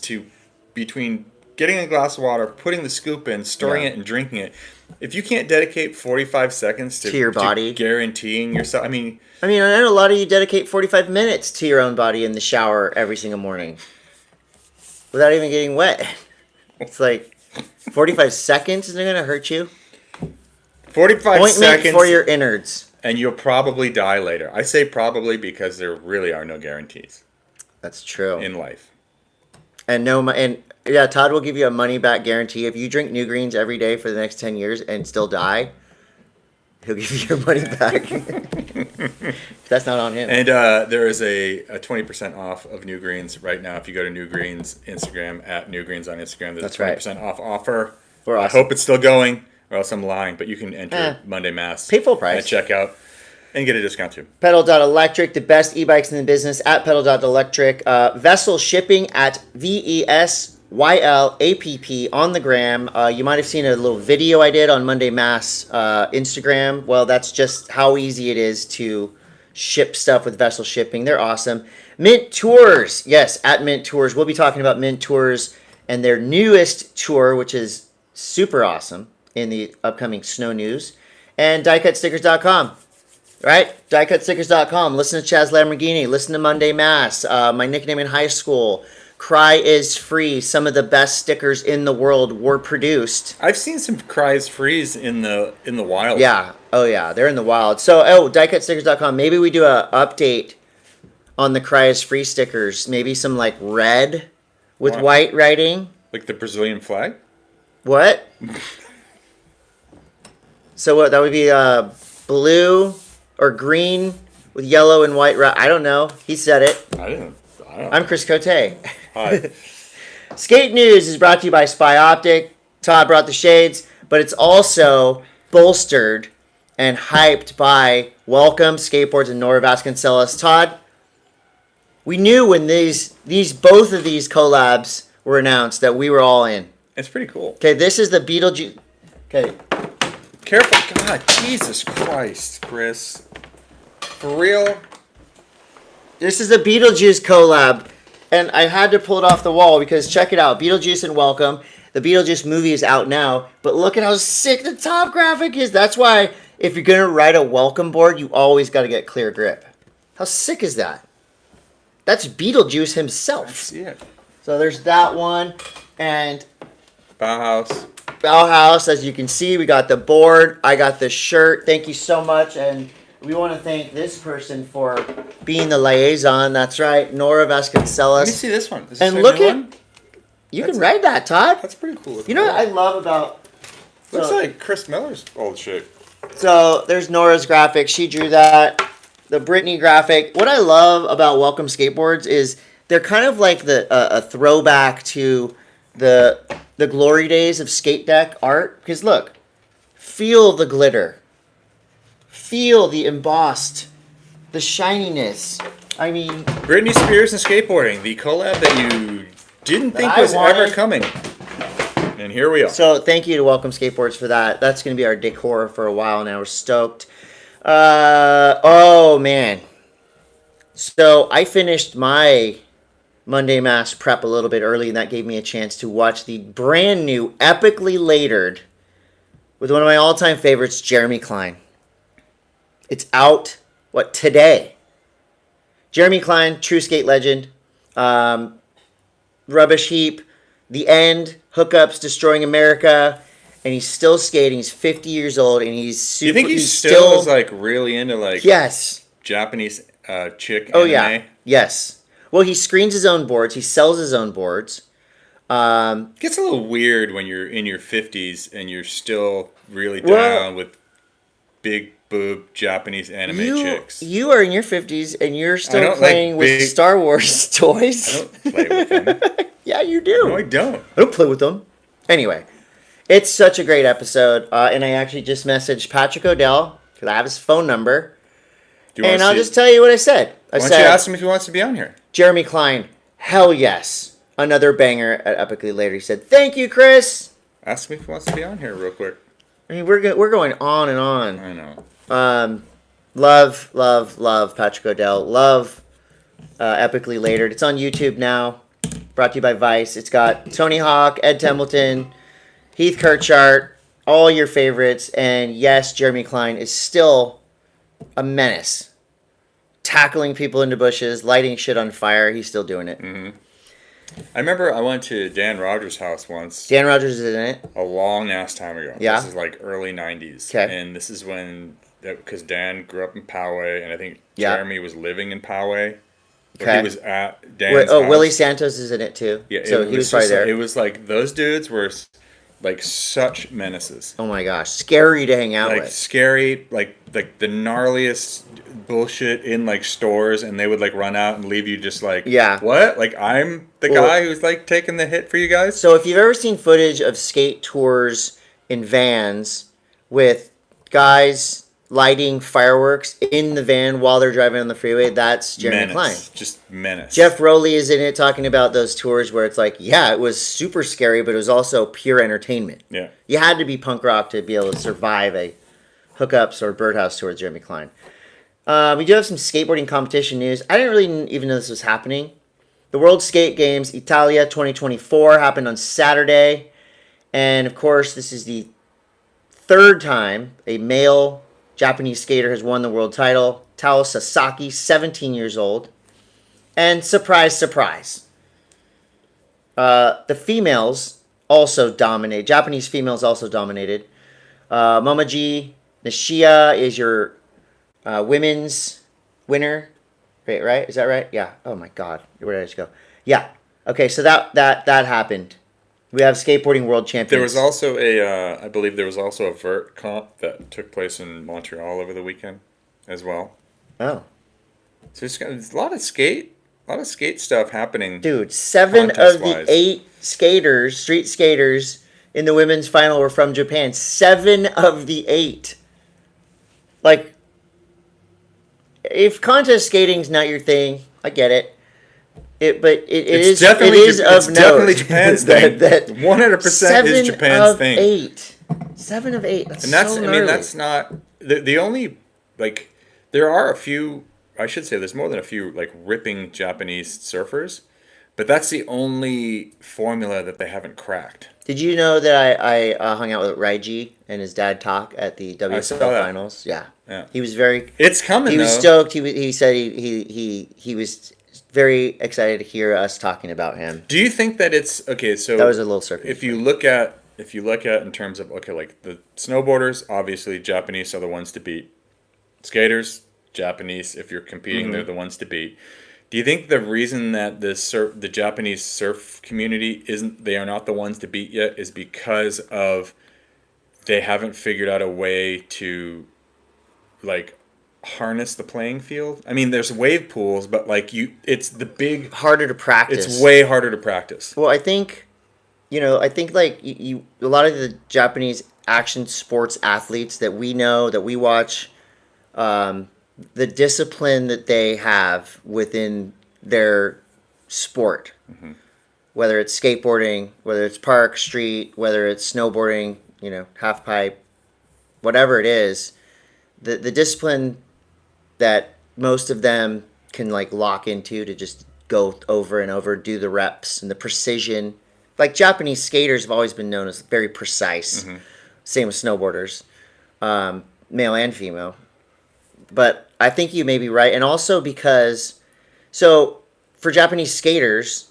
between getting a glass of water, putting the scoop in, storing it, and drinking it. If you can't dedicate 45 seconds to your body, guaranteeing yourself, I mean, I know a lot of you dedicate 45 minutes to your own body in the shower every single morning without even getting wet. It's like 45 seconds isn't going to hurt you. 45 seconds for your innards. And you'll probably die later. I say probably because there really are no guarantees. That's true. In life. Todd will give you a money back guarantee. If you drink New Greens every day for the next 10 years and still die, he'll give you your money back. That's not on him. And there is a 20% off of New Greens right now. If you go to New Greens Instagram, at New Greens on Instagram, there's a 20% off offer. Awesome. I hope it's still going, or else I'm lying. But you can enter Monday M.A.S. Pay full price at checkout and get a discount too. Pedal.electric, the best e-bikes in the business at Pedal.electric. Vessel shipping at VESYLAPP on the gram. You might have seen a little video I did on Monday M.A.S. Instagram. Well, that's just how easy it is to ship stuff with Vessel shipping. They're awesome. Mint Tours. Yes, at Mint Tours. We'll be talking about Mint Tours and their newest tour, which is super awesome in the upcoming snow news. And diecutstickers.com. Right? Diecutstickers.com. Listen to Chaz Lamborghini. Listen to Monday M.A.S. My nickname in high school. Cry is free. Some of the best stickers in the world were produced. I've seen some Cry is frees in the wild. Yeah. Oh, yeah. They're in the wild. So, diecutstickers.com. Maybe we do a update on the Cry is free stickers. Maybe some, like, red with white writing. Like the Brazilian flag? What? So, what? That would be blue or green with yellow and white. I don't know. He said it. I don't know. I'm Chris Cote. Hi. Skate News is brought to you by Spy Optic. Todd brought the shades, but it's also bolstered and hyped by Welcome Skateboards and Nora Vasconcelos. Todd, we knew when both of these collabs were announced that we were all in. It's pretty cool. Okay, this is the Beetlejuice. Okay. Careful. God, Jesus Christ, Chris. For real? This is the Beetlejuice collab. And I had to pull it off the wall because check it out. Beetlejuice and Welcome. The Beetlejuice movie is out now. But look at how sick the top graphic is. That's why if you're going to ride a Welcome board, you always got to get clear grip. How sick is that? That's Beetlejuice himself. I see it. So there's that one. And Bauhaus, as you can see, we got the board. I got the shirt. Thank you so much. And we want to thank this person for being the liaison. That's right, Nora Vasconcelos. Let me see this one. Is this And a look new at one? you can ride that, Todd. That's pretty cool. You know what I love about Looks like Chris Miller's old shit. So there's Nora's graphic. She drew that. The Brittany graphic. What I love about Welcome Skateboards is they're kind of like a throwback to the glory days of skate deck art. Because look, feel the glitter. Feel the embossed, the shininess. I mean, Britney Spears and skateboarding, the collab that you didn't think was ever coming. And here we are. So thank you to Welcome Skateboards for that. That's going to be our decor for a while now. We're stoked. Oh, man. So I finished my Monday Mass prep a little bit early, and that gave me a chance to watch the brand new, epically latered, with one of my all-time favorites, Jeremy Klein. It's out, today? Jeremy Klein, true skate legend. Rubbish Heap, The End, Hookups, Destroying America, and he's still skating. He's 50 years old, and he's super. You think he's still is like really into like yes Japanese chick Oh anime? yeah, yes. Well, he screens his own boards. He sells his own boards. It gets a little weird when you're in your 50s and you're still really down with big boob Japanese anime chicks. You are in your 50s and you're still playing like with Star Wars toys. I don't play with them. Yeah, you do. No, I don't. I don't play with them. Anyway, it's such a great episode. And I actually just messaged Patrick O'Dell because I have his phone number. And I'll just tell you what I said. Why don't you ask him if he wants to be on here? Jeremy Klein, hell yes. Another banger at Epically Later. He said, thank you, Chris. Ask him if he wants to be on here real quick. I mean, we're going on and on. I know. Love Patrick O'Dell. Love Epically Later. It's on YouTube now. Brought to you by Vice. It's got Tony Hawk, Ed Templeton, Heath Kirchart, all your favorites. And yes, Jeremy Klein is still a menace. Tackling people into bushes, lighting shit on fire. He's still doing it. Mm-hmm. I remember I went to Dan Rogers' house once. Dan Rogers is in it. A long ass time ago. Yeah. This is like early 90s. Okay. And this is when, because Dan grew up in Poway, and I think Jeremy was living in Poway. Okay. He was at Dan's house. Willie Santos is in it too. Yeah, so he was probably there. It was like, those dudes were like such menaces. Oh my gosh. Scary to hang out with. Like scary, like the gnarliest bullshit in like stores, and they would like run out and leave you just like, what? Like I'm the guy who's like taking the hit for you guys? So if you've ever seen footage of skate tours in vans with guys lighting fireworks in the van while they're driving on the freeway, that's Jeremy Klein. Just menace. Jeff Rowley is in it talking about those tours where it's like, yeah, it was super scary, but it was also pure entertainment. Yeah. You had to be punk rock to be able to survive a hookups or birdhouse tour with Jeremy Klein. We do have some skateboarding competition news. I didn't really even know this was happening. The World Skate Games Italia 2024 happened on Saturday. And of course, this is the third time a male Japanese skater has won the world title. Tao Sasaki, 17 years old. And surprise, surprise. The females also dominated. Japanese females also dominated. Momoji Nishia is your women's winner. Right? Is that right? Yeah. Oh my God. Where did I just go? Yeah. Okay, so that happened. We have skateboarding world champions. There was also I believe there was also a vert comp that took place in Montreal over the weekend as well. Oh. So there's a lot of skate stuff happening. Dude, 7 of the 8 skaters, street skaters in the women's final were from Japan. 7 of the 8. Like, if contest skating's not your thing, I get it. is definitely it is it's of definitely note Japan's thing. that 100% is Japan's thing. 7 of 8. That's And that's so I gnarly. mean that's not the only like there are a few I should say there's more than a few like ripping Japanese surfers, but that's the only formula that they haven't cracked. Did you know that I hung out with Raiji and his dad talk at the WSL finals? Yeah. He was very. It's coming. He was stoked. He said he was very excited to hear us talking about him. Do you think that it's okay? So that was a little circle. If you look at in terms of okay, like the snowboarders, obviously Japanese are the ones to beat. Skaters, Japanese. If you're competing, they're the ones to beat. Do you think the reason that the Japanese surf community they are not the ones to beat yet is because of they haven't figured out a way to like harness the playing field? I mean, there's wave pools, but like it's the big harder to practice. It's way harder to practice. Well, I think like a lot of the Japanese action sports athletes that we know that we watch. The discipline that they have within their sport, whether it's skateboarding, whether it's park, street, whether it's snowboarding, half pipe, whatever it is, the discipline that most of them can like lock into to just go over and over, do the reps and the precision. Like Japanese skaters have always been known as very precise. Same with snowboarders, male and female. But I think you may be right. And also because, so for Japanese skaters,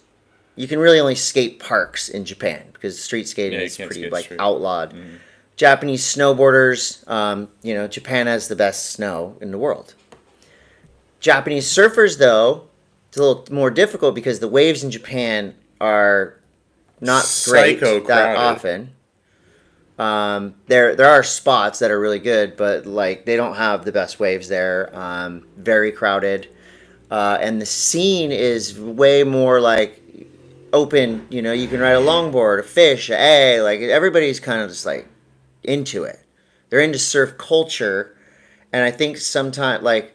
you can really only skate parks in Japan because street skating is pretty like outlawed. Japanese snowboarders, Japan has the best snow in the world. Japanese surfers, though, it's a little more difficult because the waves in Japan are not great that often. There are spots that are really good, but like they don't have the best waves there. Very crowded, and the scene is way more like open. You can ride a longboard, a fish, like everybody's kind of just like into it. They're into surf culture, and I think sometimes like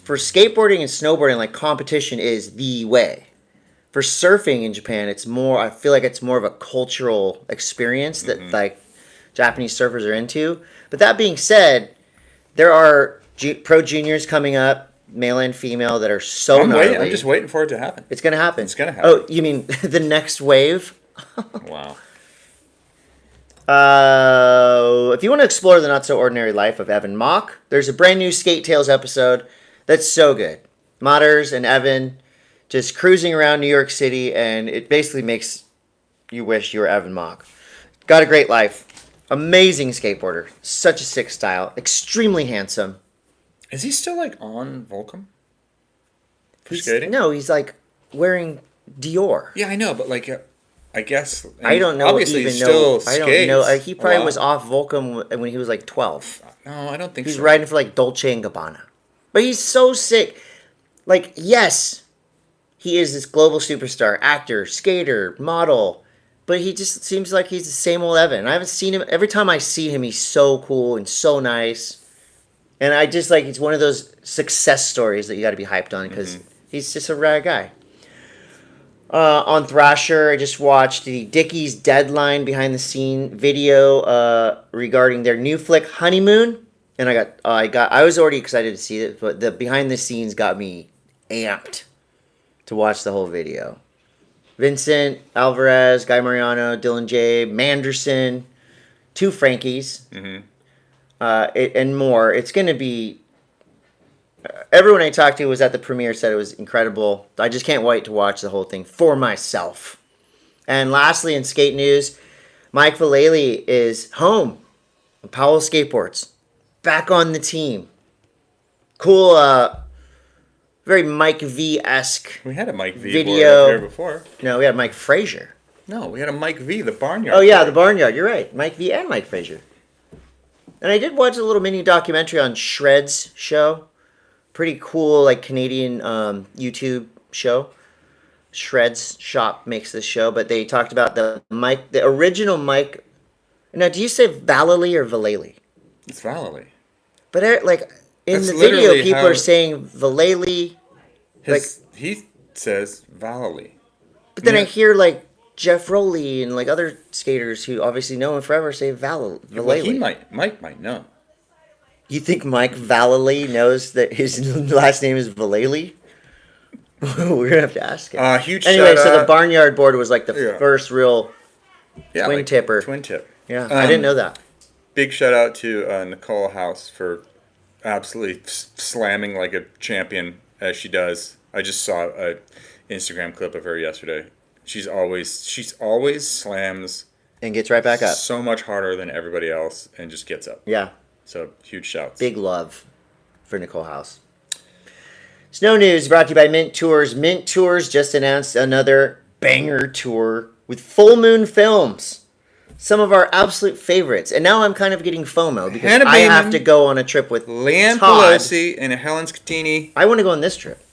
for skateboarding and snowboarding, like competition is the way. For surfing in Japan, it's more. I feel like it's more of a cultural experience that like. Japanese surfers are into. But that being said, there are pro juniors coming up, male and female, that are so gnarly. I'm just waiting for it to happen. It's going to happen. It's going to happen. Oh, you mean the next wave? Wow. If you want to explore the not-so-ordinary life of Evan Mock, there's a brand new Skate Tales episode that's so good. Modders and Evan just cruising around New York City, and it basically makes you wish you were Evan Mock. Got a great life. Amazing skateboarder. Such a sick style. Extremely handsome. Is he still like on Volcom? For skating? No, he's like wearing Dior. Yeah, I know, but like I guess I don't know. Obviously, he still I don't know. He probably was off Volcom when he was like 12. No, I don't think he's so. He's riding for like Dolce & Gabbana. But he's so sick. Like, yes, he is this global superstar, actor, skater, model. But he just seems like he's the same old Evan. I haven't seen him. Every time I see him, he's so cool and so nice. And I just like, it's one of those success stories that you got to be hyped on because he's just a rad guy. On Thrasher, I just watched the Dickies Deadline behind the scene video regarding their new flick Honeymoon. And I was already excited to see it, but the behind the scenes got me amped to watch the whole video. Vincent, Alvarez, Guy Mariano, Dylan J, Manderson, 2 Frankies, and more. It's going to be... everyone I talked to was at the premiere, said it was incredible. I just can't wait to watch the whole thing for myself. And lastly, in skate news, Mike Vallely is home. Powell Skateboards. Back on the team. Cool, very Mike V-esque. We had a Mike V video here before. No, we had Mike Frazier. No, we had a Mike V, the Barnyard. Oh yeah, the Barnyard. You're right, Mike V and Mike Frazier. And I did watch a little mini documentary on Shred's show. Pretty cool, like Canadian YouTube show. Shred's shop makes this show, but they talked about the original Mike. Now, do you say Vallely or Vallely? It's Vallely. But like in the video, people are saying Vallely. says Vallely. But then I hear like Jeff Rowley and like other skaters who obviously know him forever say Vallely. Well, Mike might know. You think Mike Vallely knows that his last name is Vallely? We're gonna have to ask him. Huge anyway, shout so out. the barnyard board was like the first real twin tipper. Twin tip. Yeah, I didn't know that. Big shout out to Nicole House for absolutely slamming like a champion as she does. I just saw an Instagram clip of her yesterday. She's always slams and gets right back up so much harder than everybody else and just gets up. Yeah. So huge shouts. Big love for Nicole House. Snow News brought to you by Mint Tours. Mint Tours just announced another banger tour with Full Moon Films. Some of our absolute favorites. And now I'm kind of getting FOMO because Hannah I Beaman, have to go on a trip with Leanne Todd. Pelosi and Helen Scatini. I want to go on this trip.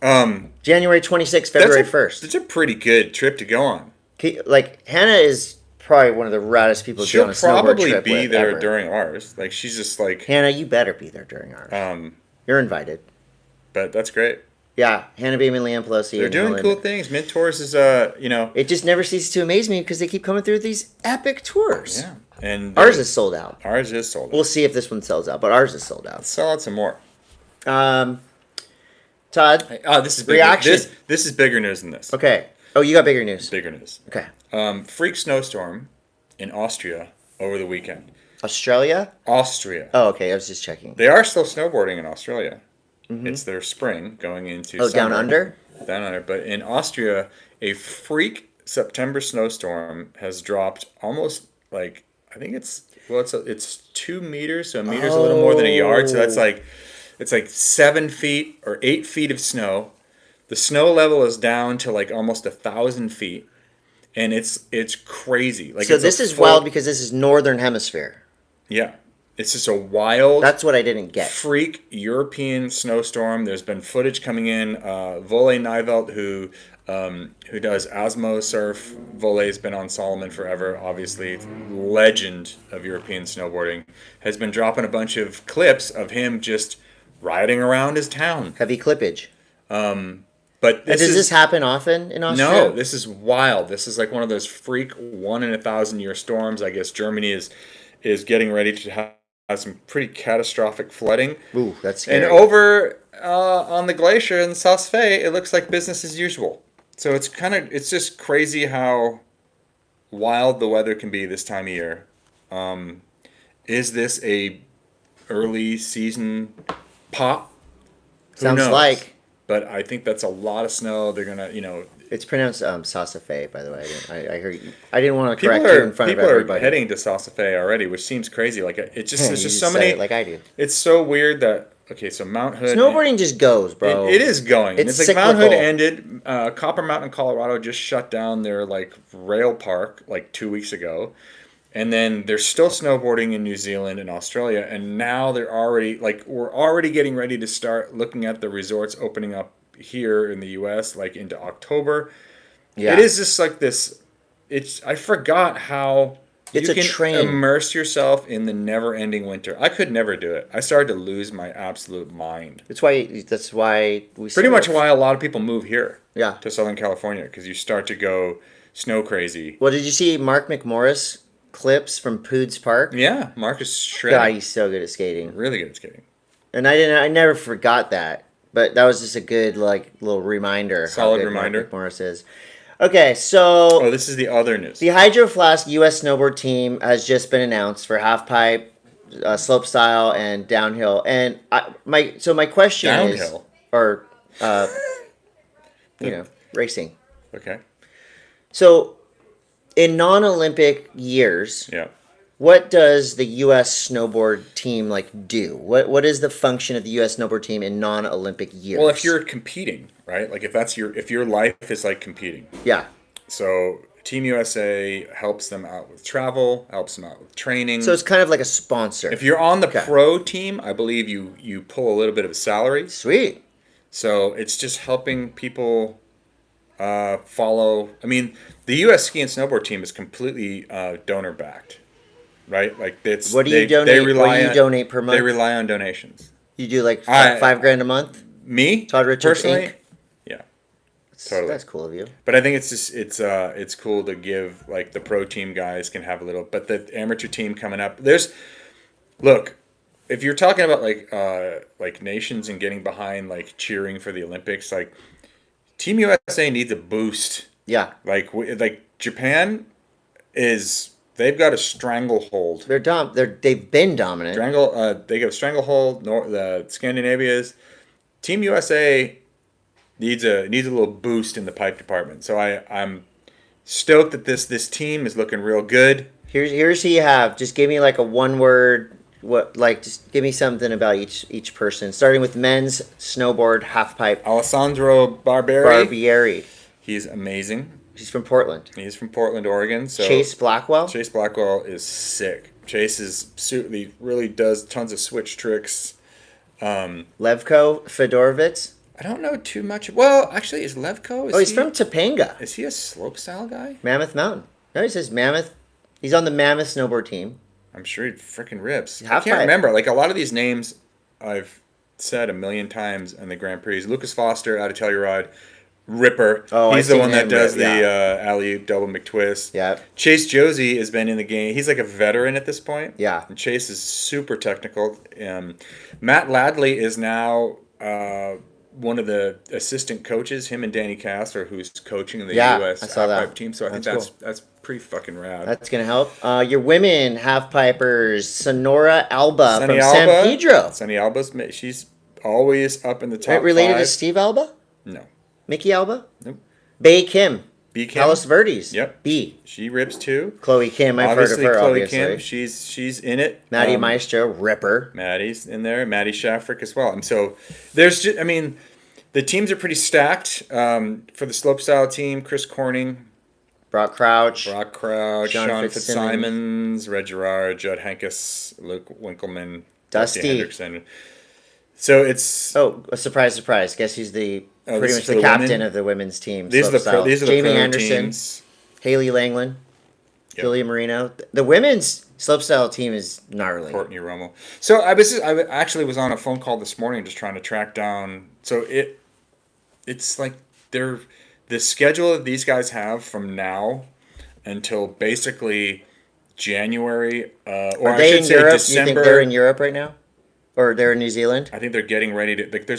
January 26th, February 1st. It's a pretty good trip to go on. Like, Hannah is probably one of the raddest people to go on a snowboard trip with. She'll probably be there ever. during ours. Like, she's just like... Hannah, you better be there during ours. You're invited. But that's great. Yeah, Hannah Beaman, Leanne Pelosi. They're doing cool things. Mint Tours is, It just never ceases to amaze me because they keep coming through these epic tours. Yeah. And ours is sold out. Ours is sold out. We'll see if this one sells out, but ours is sold out. Let's sell out some more. Todd. This is bigger. Reaction. This is bigger news than this. Okay. Oh, you got bigger news. Bigger news. Okay. Freak snowstorm in Austria over the weekend. Australia? Austria. Oh, okay. I was just checking. They are still snowboarding in Australia. Mm-hmm. It's their spring going into summer. Down under? Down under. But in Austria, a freak September snowstorm has dropped almost like, I think it's 2 meters, so a meter's a little more than a yard. So that's like, it's like 7 feet or 8 feet of snow. The snow level is down to like almost 1,000 feet. And it's crazy. Like, so this is wild because this is Northern Hemisphere. Yeah. It's just a wild... That's what I didn't get. Freak European snowstorm. There's been footage coming in. Volley Nijvelt, who does Asmo surf. Volley's been on Solomon forever, obviously. Legend of European snowboarding. Has been dropping a bunch of clips of him just riding around his town. Heavy clippage. But does this happen often in Austria? No, this is wild. This is like one of those freak 1 in 1,000 year storms. I guess Germany is getting ready to have some pretty catastrophic flooding. Ooh, that's scary. And over on the glacier in South Fe, it looks like business as usual. So it's just crazy how wild the weather can be this time of year. Is this a early season pop? Sounds like. But I think that's a lot of snow. They're gonna, It's pronounced Sasafe, by the way. I heard. I didn't want to correct you in front of everybody. People are heading to Sasafe already, which seems crazy. Like it's just there's just so say many. it like I do. It's so weird that so Mount Hood. Snowboarding just goes, bro. It is going. It's like cyclical. Mount Hood ended. Copper Mountain, Colorado, just shut down their like rail park like 2 weeks ago, and then they're still snowboarding in New Zealand and Australia, and now we're already getting ready to start looking at the resorts opening up here in the U.S. like into October. Yeah. It is just like this. I forgot how you can immerse yourself in the never-ending winter. I could never do it. I started to lose my absolute mind. That's why we pretty much why a lot of people move here. Yeah. To Southern California because you start to go snow crazy. Well, did you see Mark McMorris clips from P.U.S.S. Park? Yeah, Mark is shredding. God, he's so good at skating. Really good at skating. And I never forgot that. But that was just a good little reminder. Solid reminder. Mark McMorris is. Okay, so... Oh, this is the other news. The Hydro Flask U.S. snowboard team has just been announced for halfpipe, slopestyle, and downhill. And my question is... Or, racing. Okay. So, in non-Olympic years... Yeah. What does the U.S. snowboard team do? What is the function of the U.S. snowboard team in non-Olympic years? Well, if you're competing, right? Like if your life is like competing. Yeah. So Team USA helps them out with travel, helps them out with training. So it's kind of like a sponsor. If you're on the pro team, I believe you pull a little bit of a salary. Sweet. So it's just helping people follow. I mean, the U.S. ski and snowboard team is completely donor backed. Right, like it's. What do you donate? What do you donate per month? They rely on donations. You do $5,000 a month. Me Todd Richards personally, Inc. Yeah. That's cool of you. But I think it's cool to give, like, the pro team guys can have a little, but the amateur team coming up. Look, if you're talking about like nations and getting behind, like, cheering for the Olympics, like, Team USA needs a boost. Yeah. Like Japan they've got a stranglehold. They've been dominant. They got a stranglehold. The Scandinavias. Team USA needs a little boost in the pipe department. So I'm stoked that this team is looking real good. Here's who you have. Just give me like a one word. Just give me something about each person. Starting with men's snowboard halfpipe. Alessandro Barbieri. He's amazing. He's from Portland. He's from Portland, Oregon. So Chase Blackwell. Chase Blackwell is sick. Chase he really does tons of switch tricks. Levko Fedorovitz. I don't know too much. Well, actually, is Levko? He's from Topanga. Is he a slopestyle guy? Mammoth Mountain. No, he says Mammoth. He's on the Mammoth snowboard team. I'm sure he freaking rips. Half I can't pipe. remember. Like, a lot of these names I've said a million times in the Grand Prix. Lucas Foster out of Telluride. Ripper. Oh, he's the one that does the yeah. alley-oop double McTwist. Yeah. Chase Josie has been in the game. He's like a veteran at this point. Yeah. And Chase is super technical. Matt Ladley is now one of the assistant coaches. Him and Danny Cass are who's coaching the U.S. halfpipe team. So I think that's pretty fucking rad. That's gonna help. Your women halfpipers, Sonora Alba from San Pedro. Sunny Alba's she's always up in the top. Related 5. to Steve Alba? No. Mickey Alba? Nope. Bae Kim. B. Kim. Palos Verdes. Yep. B. She rips too. Chloe Kim. I've heard of her. Chloe obviously. Kim. She's in it. Maddie Maestro. Ripper. Maddie's in there. Maddie Shafrick as well. And so there's just, the teams are pretty stacked. For the slopestyle team, Chris Corning, Brock Crouch, Sean Fitzsimons, Red Gerard, Judd Hankus, Luke Winkleman, Dusty Hendrickson. So it's a surprise! Guess he's pretty much the captain women of the women's team. These are the Jamie pro Anderson, teams. Haley Langland, Julia Marino. The women's slopestyle team is gnarly. Courtney Rommel. So I actually was on a phone call this morning just trying to track down. So it's like the schedule that these guys have from now until basically January, or are they I should in say Europe? December. You think they're in Europe right now? Or they're in New Zealand? I think they're getting ready to. Like,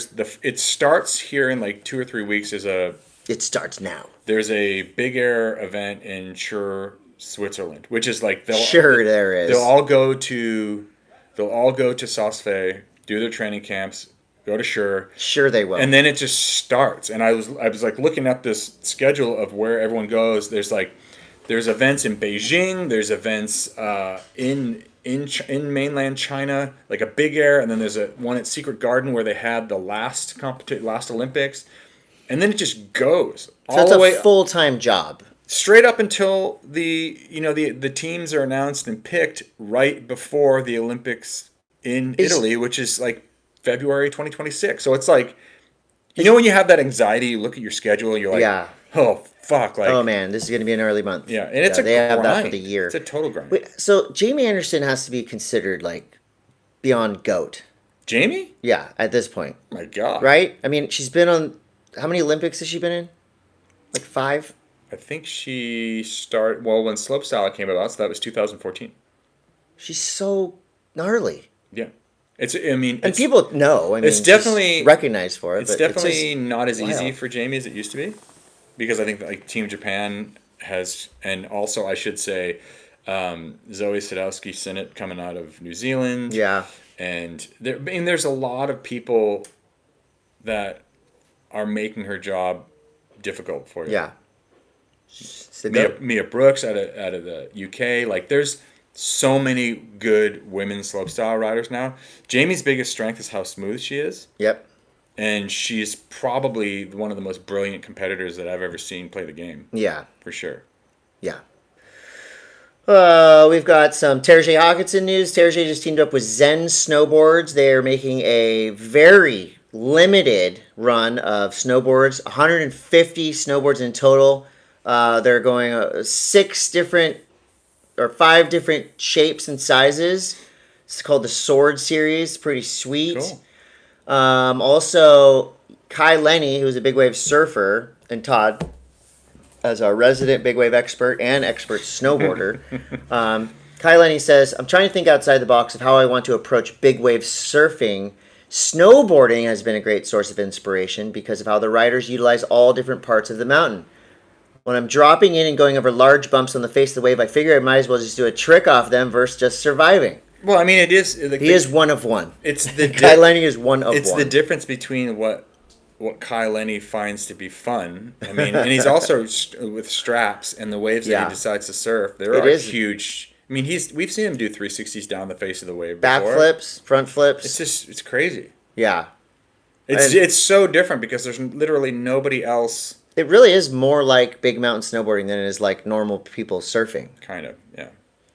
it starts here in like 2 or 3 weeks. It starts now. There's a big air event in Chur, Switzerland, which is like there is. They'll all go to Saas-Fee, do their training camps, go to Chur. Sure they will. And then it just starts. And I was like looking at this schedule of where everyone goes. There's events in Beijing. There's events in mainland China, like a big air, and then there's one at Secret Garden where they had the last Olympics, and then it just goes all the way. That's a full-time job. Straight up until the teams are announced and picked right before the Olympics in Italy, which is like February 2026. So it's like, when you have that anxiety, you look at your schedule, and you're like, oh fuck, like, oh man, this is going to be an early month. Yeah, and it's they have that for the year. It's a total grind. Wait, so Jamie Anderson has to be considered like beyond GOAT. Jamie? Yeah, at this point. My God. Right? She's been on, how many Olympics has she been in? Like 5? I think she started, when slopestyle came about, so that was 2014. She's so gnarly. Yeah. And people know. It's definitely recognized for it. It's definitely not as easy for Jamie as it used to be, because I think that, like, Team Japan has, and also I should say, Zoe Sadowski Sinnott coming out of New Zealand. Yeah. And there's a lot of people that are making her job difficult for you. Yeah. Mia Brooks out of the UK. Like, there's so many good women slopestyle riders now. Jamie's biggest strength is how smooth she is. Yep. And she's probably one of the most brilliant competitors that I've ever seen play the game. Yeah. For sure. Yeah. We've got some Terje Hawkinson news. Terje just teamed up with Zen Snowboards. They're making a very limited run of snowboards, 150 snowboards in total. They're going 5 different shapes and sizes. It's called the Sword Series. Pretty sweet. Cool. Also, Kai Lenny, who's a big wave surfer, and Todd, as our resident big wave expert and expert snowboarder. Kai Lenny says, I'm trying to think outside the box of how I want to approach big wave surfing. Snowboarding has been a great source of inspiration because of how the riders utilize all different parts of the mountain. When I'm dropping in and going over large bumps on the face of the wave, I figure I might as well just do a trick off them versus just surviving. Well, I mean, it is. He is one of one. It's the Kai Lenny is one of one. It's the difference between what Kai Lenny finds to be fun. I mean, and he's also with straps and the waves that he decides to surf. There are huge. I mean, we've seen him do 360s down the face of the wave before. Backflips, front flips. It's crazy. Yeah. It's so different because there's literally nobody else. It really is more like big mountain snowboarding than it is like normal people surfing. Kind of, yeah.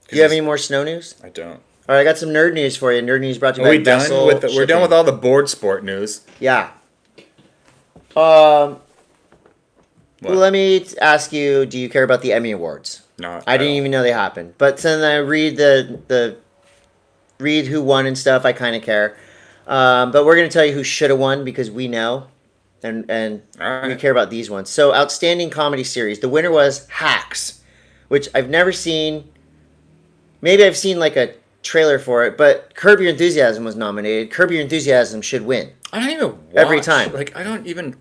Do you have any more snow news? I don't. All right, I got some nerd news for you. Nerd news brought to you by V-E-S-S. We're done with all the board sport news. Yeah. Well, let me ask you, do you care about the Emmy Awards? No. I didn't even know they happened. But since I read read who won and stuff, I kind of care. But we're going to tell you who should have won because we know. And we care about these ones. So, Outstanding Comedy Series. The winner was Hacks, which I've never seen. Maybe I've seen like a trailer for it, but Curb Your Enthusiasm was nominated. Curb Your Enthusiasm should win. I don't even watch. Every time. Like, I don't even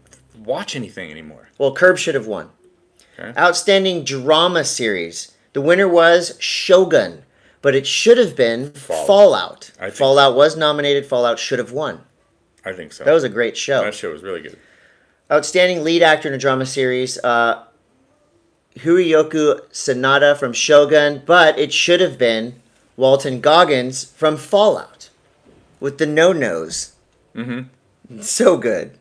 watch anything anymore. Well, Curb should have won. Okay. Outstanding Drama Series. The winner was Shogun, but it should have been Fallout. Fallout was nominated. Fallout should have won. I think so. That was a great show. That show was really good. Outstanding Lead Actor in a Drama Series, Hiroyuki Sanada from Shogun, but it should have been Walton Goggins from Fallout with the no-nos. Mm-hmm. So good.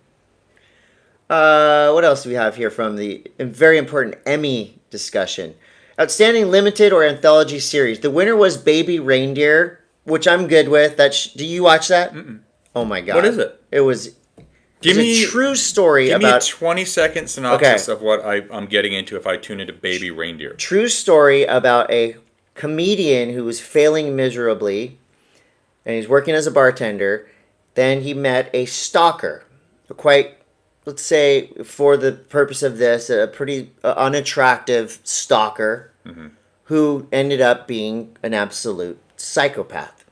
What else do we have here from the very important Emmy discussion? Outstanding Limited or Anthology Series. The winner was Baby Reindeer, which I'm good with. Do you watch that? Mm-mm. Oh my God. What is it? It was... Give me a true story about... Give me a 20-second synopsis of what I'm getting into if I tune into Baby Reindeer. True story about a comedian who was failing miserably, and he's working as a bartender. Then he met a stalker, let's say, for the purpose of this, a pretty unattractive stalker who ended up being an absolute psychopath.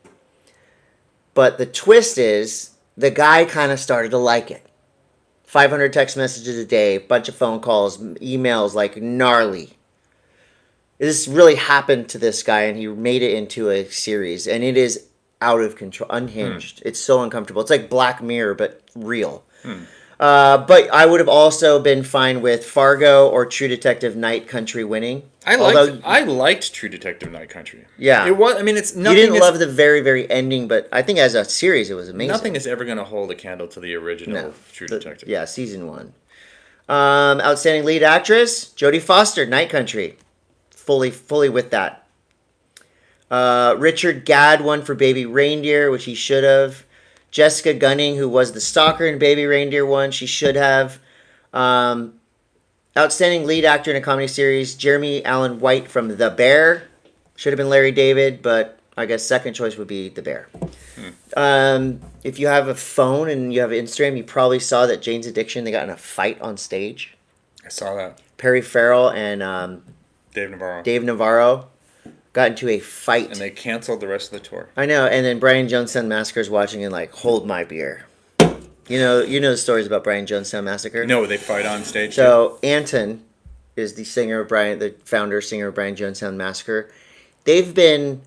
But the twist is, the guy kind of started to like it. 500 text messages a day, bunch of phone calls, emails, like gnarly. This really happened to this guy, and he made it into a series, and it is out of control, unhinged. It's so uncomfortable. It's like Black Mirror, but real. But I would have also been fine with Fargo or True Detective Night Country winning. I liked True Detective Night Country. Yeah, it was. I mean, it's nothing. You didn't love the very, very ending, but I think as a series, it was amazing. Nothing is ever going to hold a candle to the original True Detective. Yeah, season 1. Outstanding lead actress Jodie Foster, Night Country, fully with that. Richard Gadd won for Baby Reindeer, which he should have. Jessica Gunning, who was the stalker in Baby Reindeer, won. She should have. Outstanding lead actor in a comedy series, Jeremy Allen White from The Bear. Should have been Larry David, but I guess second choice would be The Bear. If you have a phone and you have Instagram, you probably saw that Jane's Addiction, they got in a fight on stage. I saw that. Perry Farrell and Dave Navarro got into a fight. And they canceled the rest of the tour. I know, and then Brian Jonestown Massacre is watching and like, hold my beer. You know the stories about Brian Jonestown Massacre? No, they fight on stage. So Anton is the founder, singer of Brian Jonestown Massacre. They've been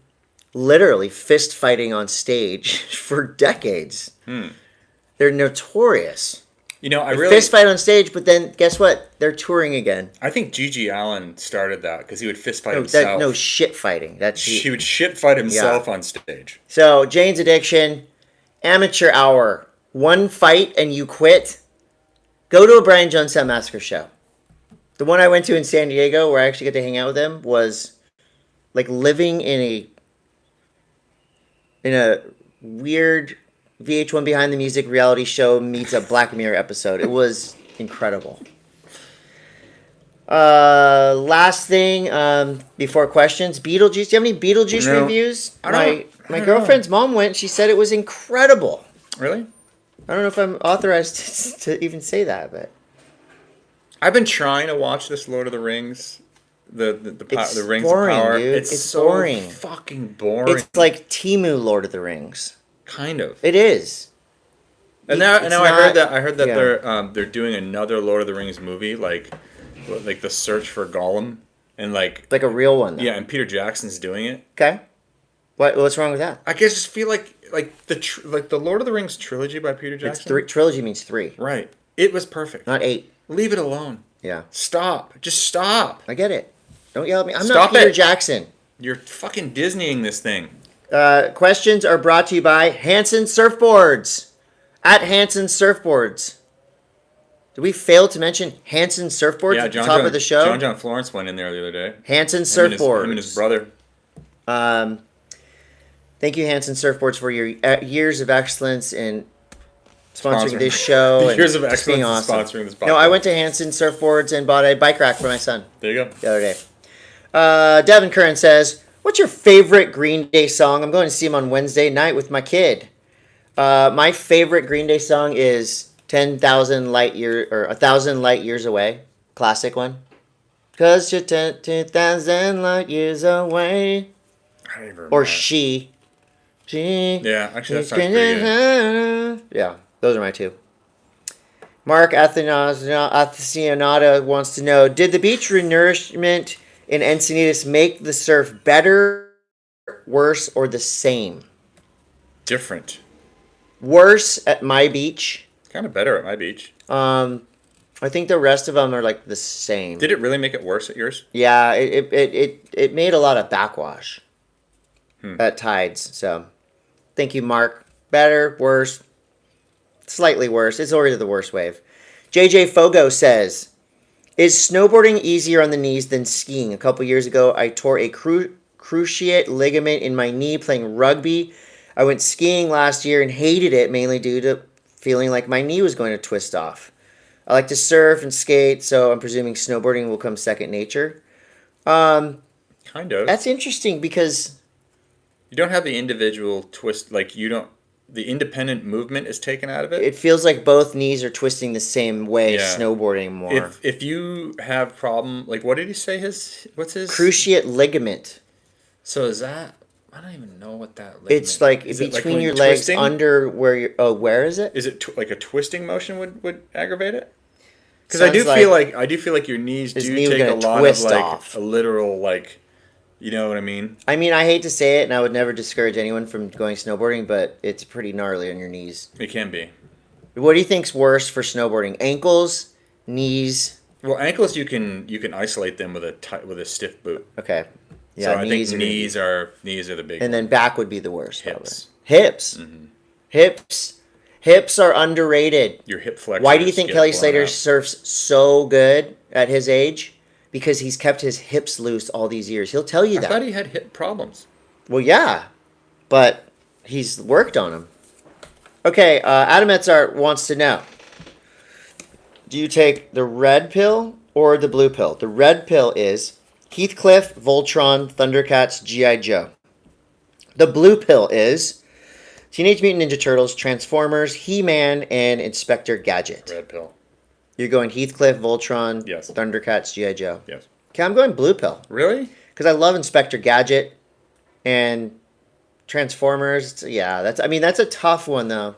literally fist fighting on stage for decades. They're notorious. Fist fight on stage, but then guess what? They're touring again. I think Gigi Allen started that because he would fist fight himself. Shit fighting. He would shit fight himself on stage. So Jane's Addiction, Amateur Hour. One fight and you quit. Go to a Brian Jonestown Massacre show. The one I went to in San Diego, where I actually got to hang out with him, was like living in a weird VH1 Behind the Music reality show meets a Black Mirror episode. It was incredible. Last thing before questions, Beetlejuice. Do you have any Beetlejuice reviews? My girlfriend's mom went. She said it was incredible. Really? I don't know if I'm authorized to even say that, but I've been trying to watch this Lord of the Rings, the Rings boring, of Power. dude. It's so boring. fucking boring. It's like Temu Lord of the Rings. Kind of. It is. And now I heard that they're doing another Lord of the Rings movie, like the search for Gollum, and like a real one. Though. Yeah, and Peter Jackson's doing it. Okay. What's wrong with that? I guess just feel like the Lord of the Rings trilogy by Peter Jackson. Trilogy means 3. Right. It was perfect. Not 8. Leave it alone. Yeah. Stop. Just stop. I get it. Don't yell at me. I'm not Peter Jackson. You're fucking Disneying this thing. Questions are brought to you by Hanson Surfboards. At Hanson Surfboards. Did we fail to mention Hanson Surfboards at the top of the show? John Florence went in there the other day. Hanson Surfboards. Him and his brother. Thank you, Hanson Surfboards, for your years of excellence in sponsoring this show. Years of excellence being awesome. Sponsoring this podcast. No, I went to Hanson Surfboards and bought a bike rack for my son. There you go. The other day. Devin Curran says, "What's your favorite Green Day song? I'm going to see him on Wednesday night with my kid." My favorite Green Day song is 10,000 light year or 1,000 light years away. Classic one. 'Cause you're 10,000 light years away. I don't even remember Or that. She. Yeah, actually that sounds pretty good. Yeah, those are my two. Mark Aficionado wants to know, did the beach renourishment in Encinitas make the surf better, worse, or the same? Different. Worse at my beach. Kind of better at my beach. I think the rest of them are like the same. Did it really make it worse at yours? Yeah, it made a lot of backwash at tides. So, thank you, Mark. Better, worse, slightly worse. It's already the worst wave. JJ Fogo says, is snowboarding easier on the knees than skiing? A couple years ago, I tore a cruciate ligament in my knee playing rugby. I went skiing last year and hated it, mainly due to feeling like my knee was going to twist off. I like to surf and skate, so I'm presuming snowboarding will come second nature. Kind of. That's interesting because you don't have the individual twist, the independent movement is taken out of it. It feels like both knees are twisting the same way, snowboarding more. If you have problem, what did he say what's his? Cruciate ligament. So is that, I don't even know what that ligament is. It's between your legs twisting? Under where you're, where is it? Is it like a twisting motion would aggravate it? Because I do feel like your knees do take a lot of off. A literal you know what I mean? I mean, I hate to say it, and I would never discourage anyone from going snowboarding, but it's pretty gnarly on your knees. It can be. What do you think's worse for snowboarding? Ankles, knees? Well, ankles you can isolate them with a stiff boot. Okay. Yeah, so I think knees are the big. And then back would be the worst. Hips. Probably. Hips. Mm-hmm. Hips are underrated. Your hip flexors. Why do you think Kelly Slater surfs so good at his age? Because he's kept his hips loose all these years. He'll tell you that. I thought he had hip problems. Well, yeah, but he's worked on them. Okay, Adam Etzart wants to know, do you take the red pill or the blue pill? The red pill is Heathcliff, Voltron, Thundercats, G.I. Joe. The blue pill is Teenage Mutant Ninja Turtles, Transformers, He-Man, and Inspector Gadget. Red pill. You're going Heathcliff, Voltron, yes. Thundercats, G.I. Joe. Yes. Okay, I'm going blue pill. Really? Because I love Inspector Gadget and Transformers. Yeah, that's a tough one, though.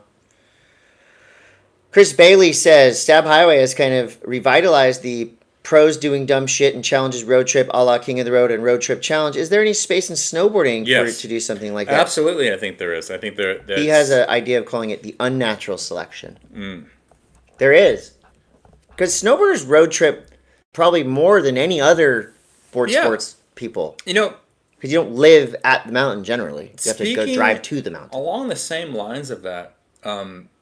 Chris Bailey says, Stab Highway has kind of revitalized the pros doing dumb shit and challenges road trip a la King of the Road and Road Trip Challenge. Is there any space in snowboarding for it to do something like that? Absolutely, I think there is. I think he has an idea of calling it the unnatural selection. There is. Because snowboarders road trip probably more than any other sports people. Because you don't live at the mountain generally. You have to go drive to the mountain. Along the same lines of that,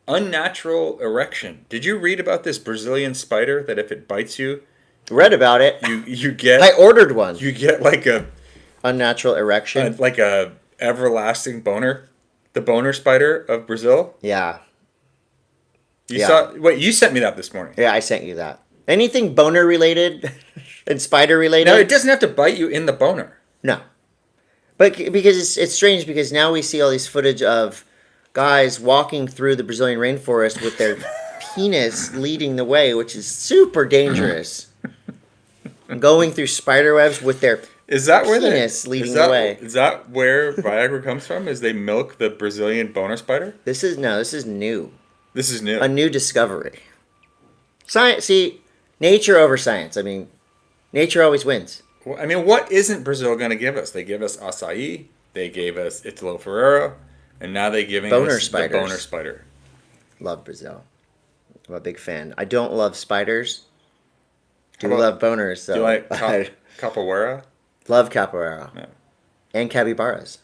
unnatural erection. Did you read about this Brazilian spider that if it bites you... Read about it. You get... I ordered one. You get like a... Unnatural erection. Like a everlasting boner. The boner spider of Brazil. Yeah. Wait, you sent me that this morning. Yeah, I sent you that. Anything boner related and spider related? No, it doesn't have to bite you in the boner. No. But because it's strange because now we see all these footage of guys walking through the Brazilian rainforest with their penis leading the way, which is super dangerous. Going through spider webs with their penis leading the way. Is that where Viagra comes from? Is they milk the Brazilian boner spider? This is new. This is new. A new discovery. Science. See, nature over science. I mean, nature always wins. Well, I mean, what isn't Brazil going to give us? They give us acai. They gave us Italo Ferreira. And now they're giving us the boner spider. Love Brazil. I'm a big fan. I don't love spiders. Do love boners, though. Do you like capoeira? Love capoeira. Yeah. And capybaras.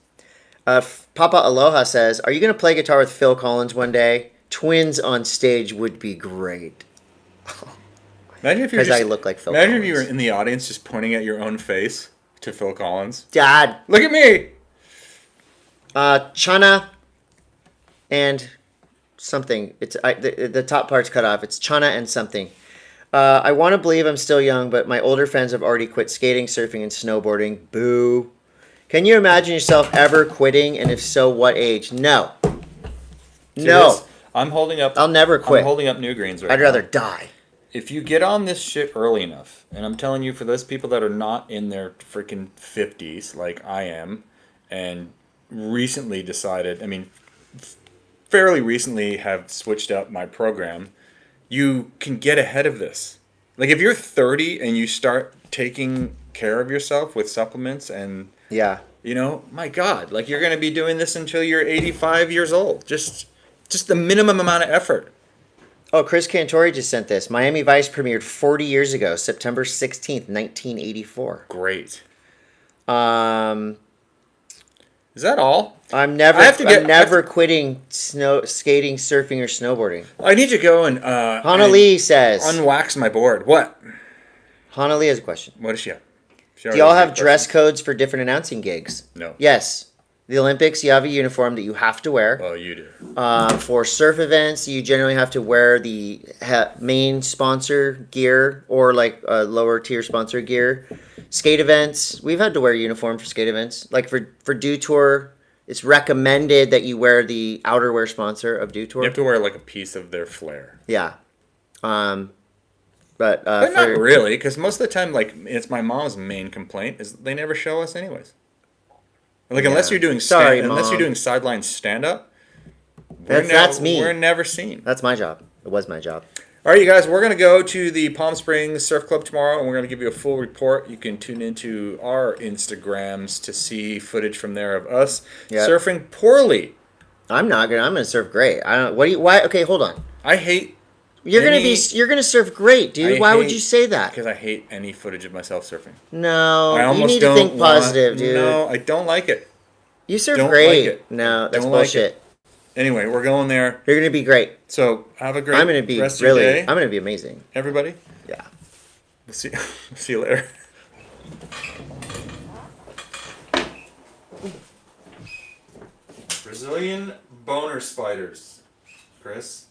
Papa Aloha says, are you going to play guitar with Phil Collins one day? Twins on stage would be great. Imagine if I look like Phil Collins. Imagine if you were in the audience just pointing at your own face to Phil Collins. Dad. Look at me. Chana and something. It's the top part's cut off. It's Chana and something. I want to believe I'm still young, but my older friends have already quit skating, surfing, and snowboarding. Boo. Can you imagine yourself ever quitting? And if so, what age? No. No. I'm holding up. I'll never quit. I'm holding up New Greens right now. I'd rather die. If you get on this shit early enough, and I'm telling you, for those people that are not in their freaking 50s like I am, and recently decided, fairly recently have switched up my program, you can get ahead of this. Like if you're 30 and you start taking care of yourself with supplements and my God, like you're going to be doing this until you're 85 years old. Just the minimum amount of effort. Oh, Chris Cantori just sent this. Miami Vice premiered 40 years ago, September 16th, 1984. Great. Is that all? I'm never quitting skating, surfing, or snowboarding. I need to go and Hana Lee says unwax my board. What? Hana Lee has a question. What does she have? Do y'all have dress codes for different announcing gigs? No. Yes. The Olympics, you have a uniform that you have to wear. Oh, you do. For surf events, you generally have to wear the main sponsor gear or like lower tier sponsor gear. Skate events, we've had to wear a uniform for skate events. Like for Dew Tour, it's recommended that you wear the outerwear sponsor of Dew Tour. You have to wear like a piece of their flair. Yeah. But not really, because most of the time, like it's my mom's main complaint is they never show us anyways. Like unless you're doing sideline stand up, that's me. We're never seen. That's my job. It was my job. All right, you guys, we're gonna go to the Palm Springs Surf Club tomorrow, and we're gonna give you a full report. You can tune into our Instagrams to see footage from there of us surfing poorly. I'm not gonna. I'm gonna surf great. I don't. What do you? Why? Okay, hold on. I hate. You're gonna surf great, dude. Why would you say that? Because I hate any footage of myself surfing. No, you need to think positive, dude. No, I don't like it. You surf great. Like no, that's bullshit. Like anyway, we're going there. You're gonna be great. So have a great. I'm gonna be rest of your day. I'm gonna be amazing. Everybody. Yeah. We'll see you later. Brazilian boner spiders, Chris.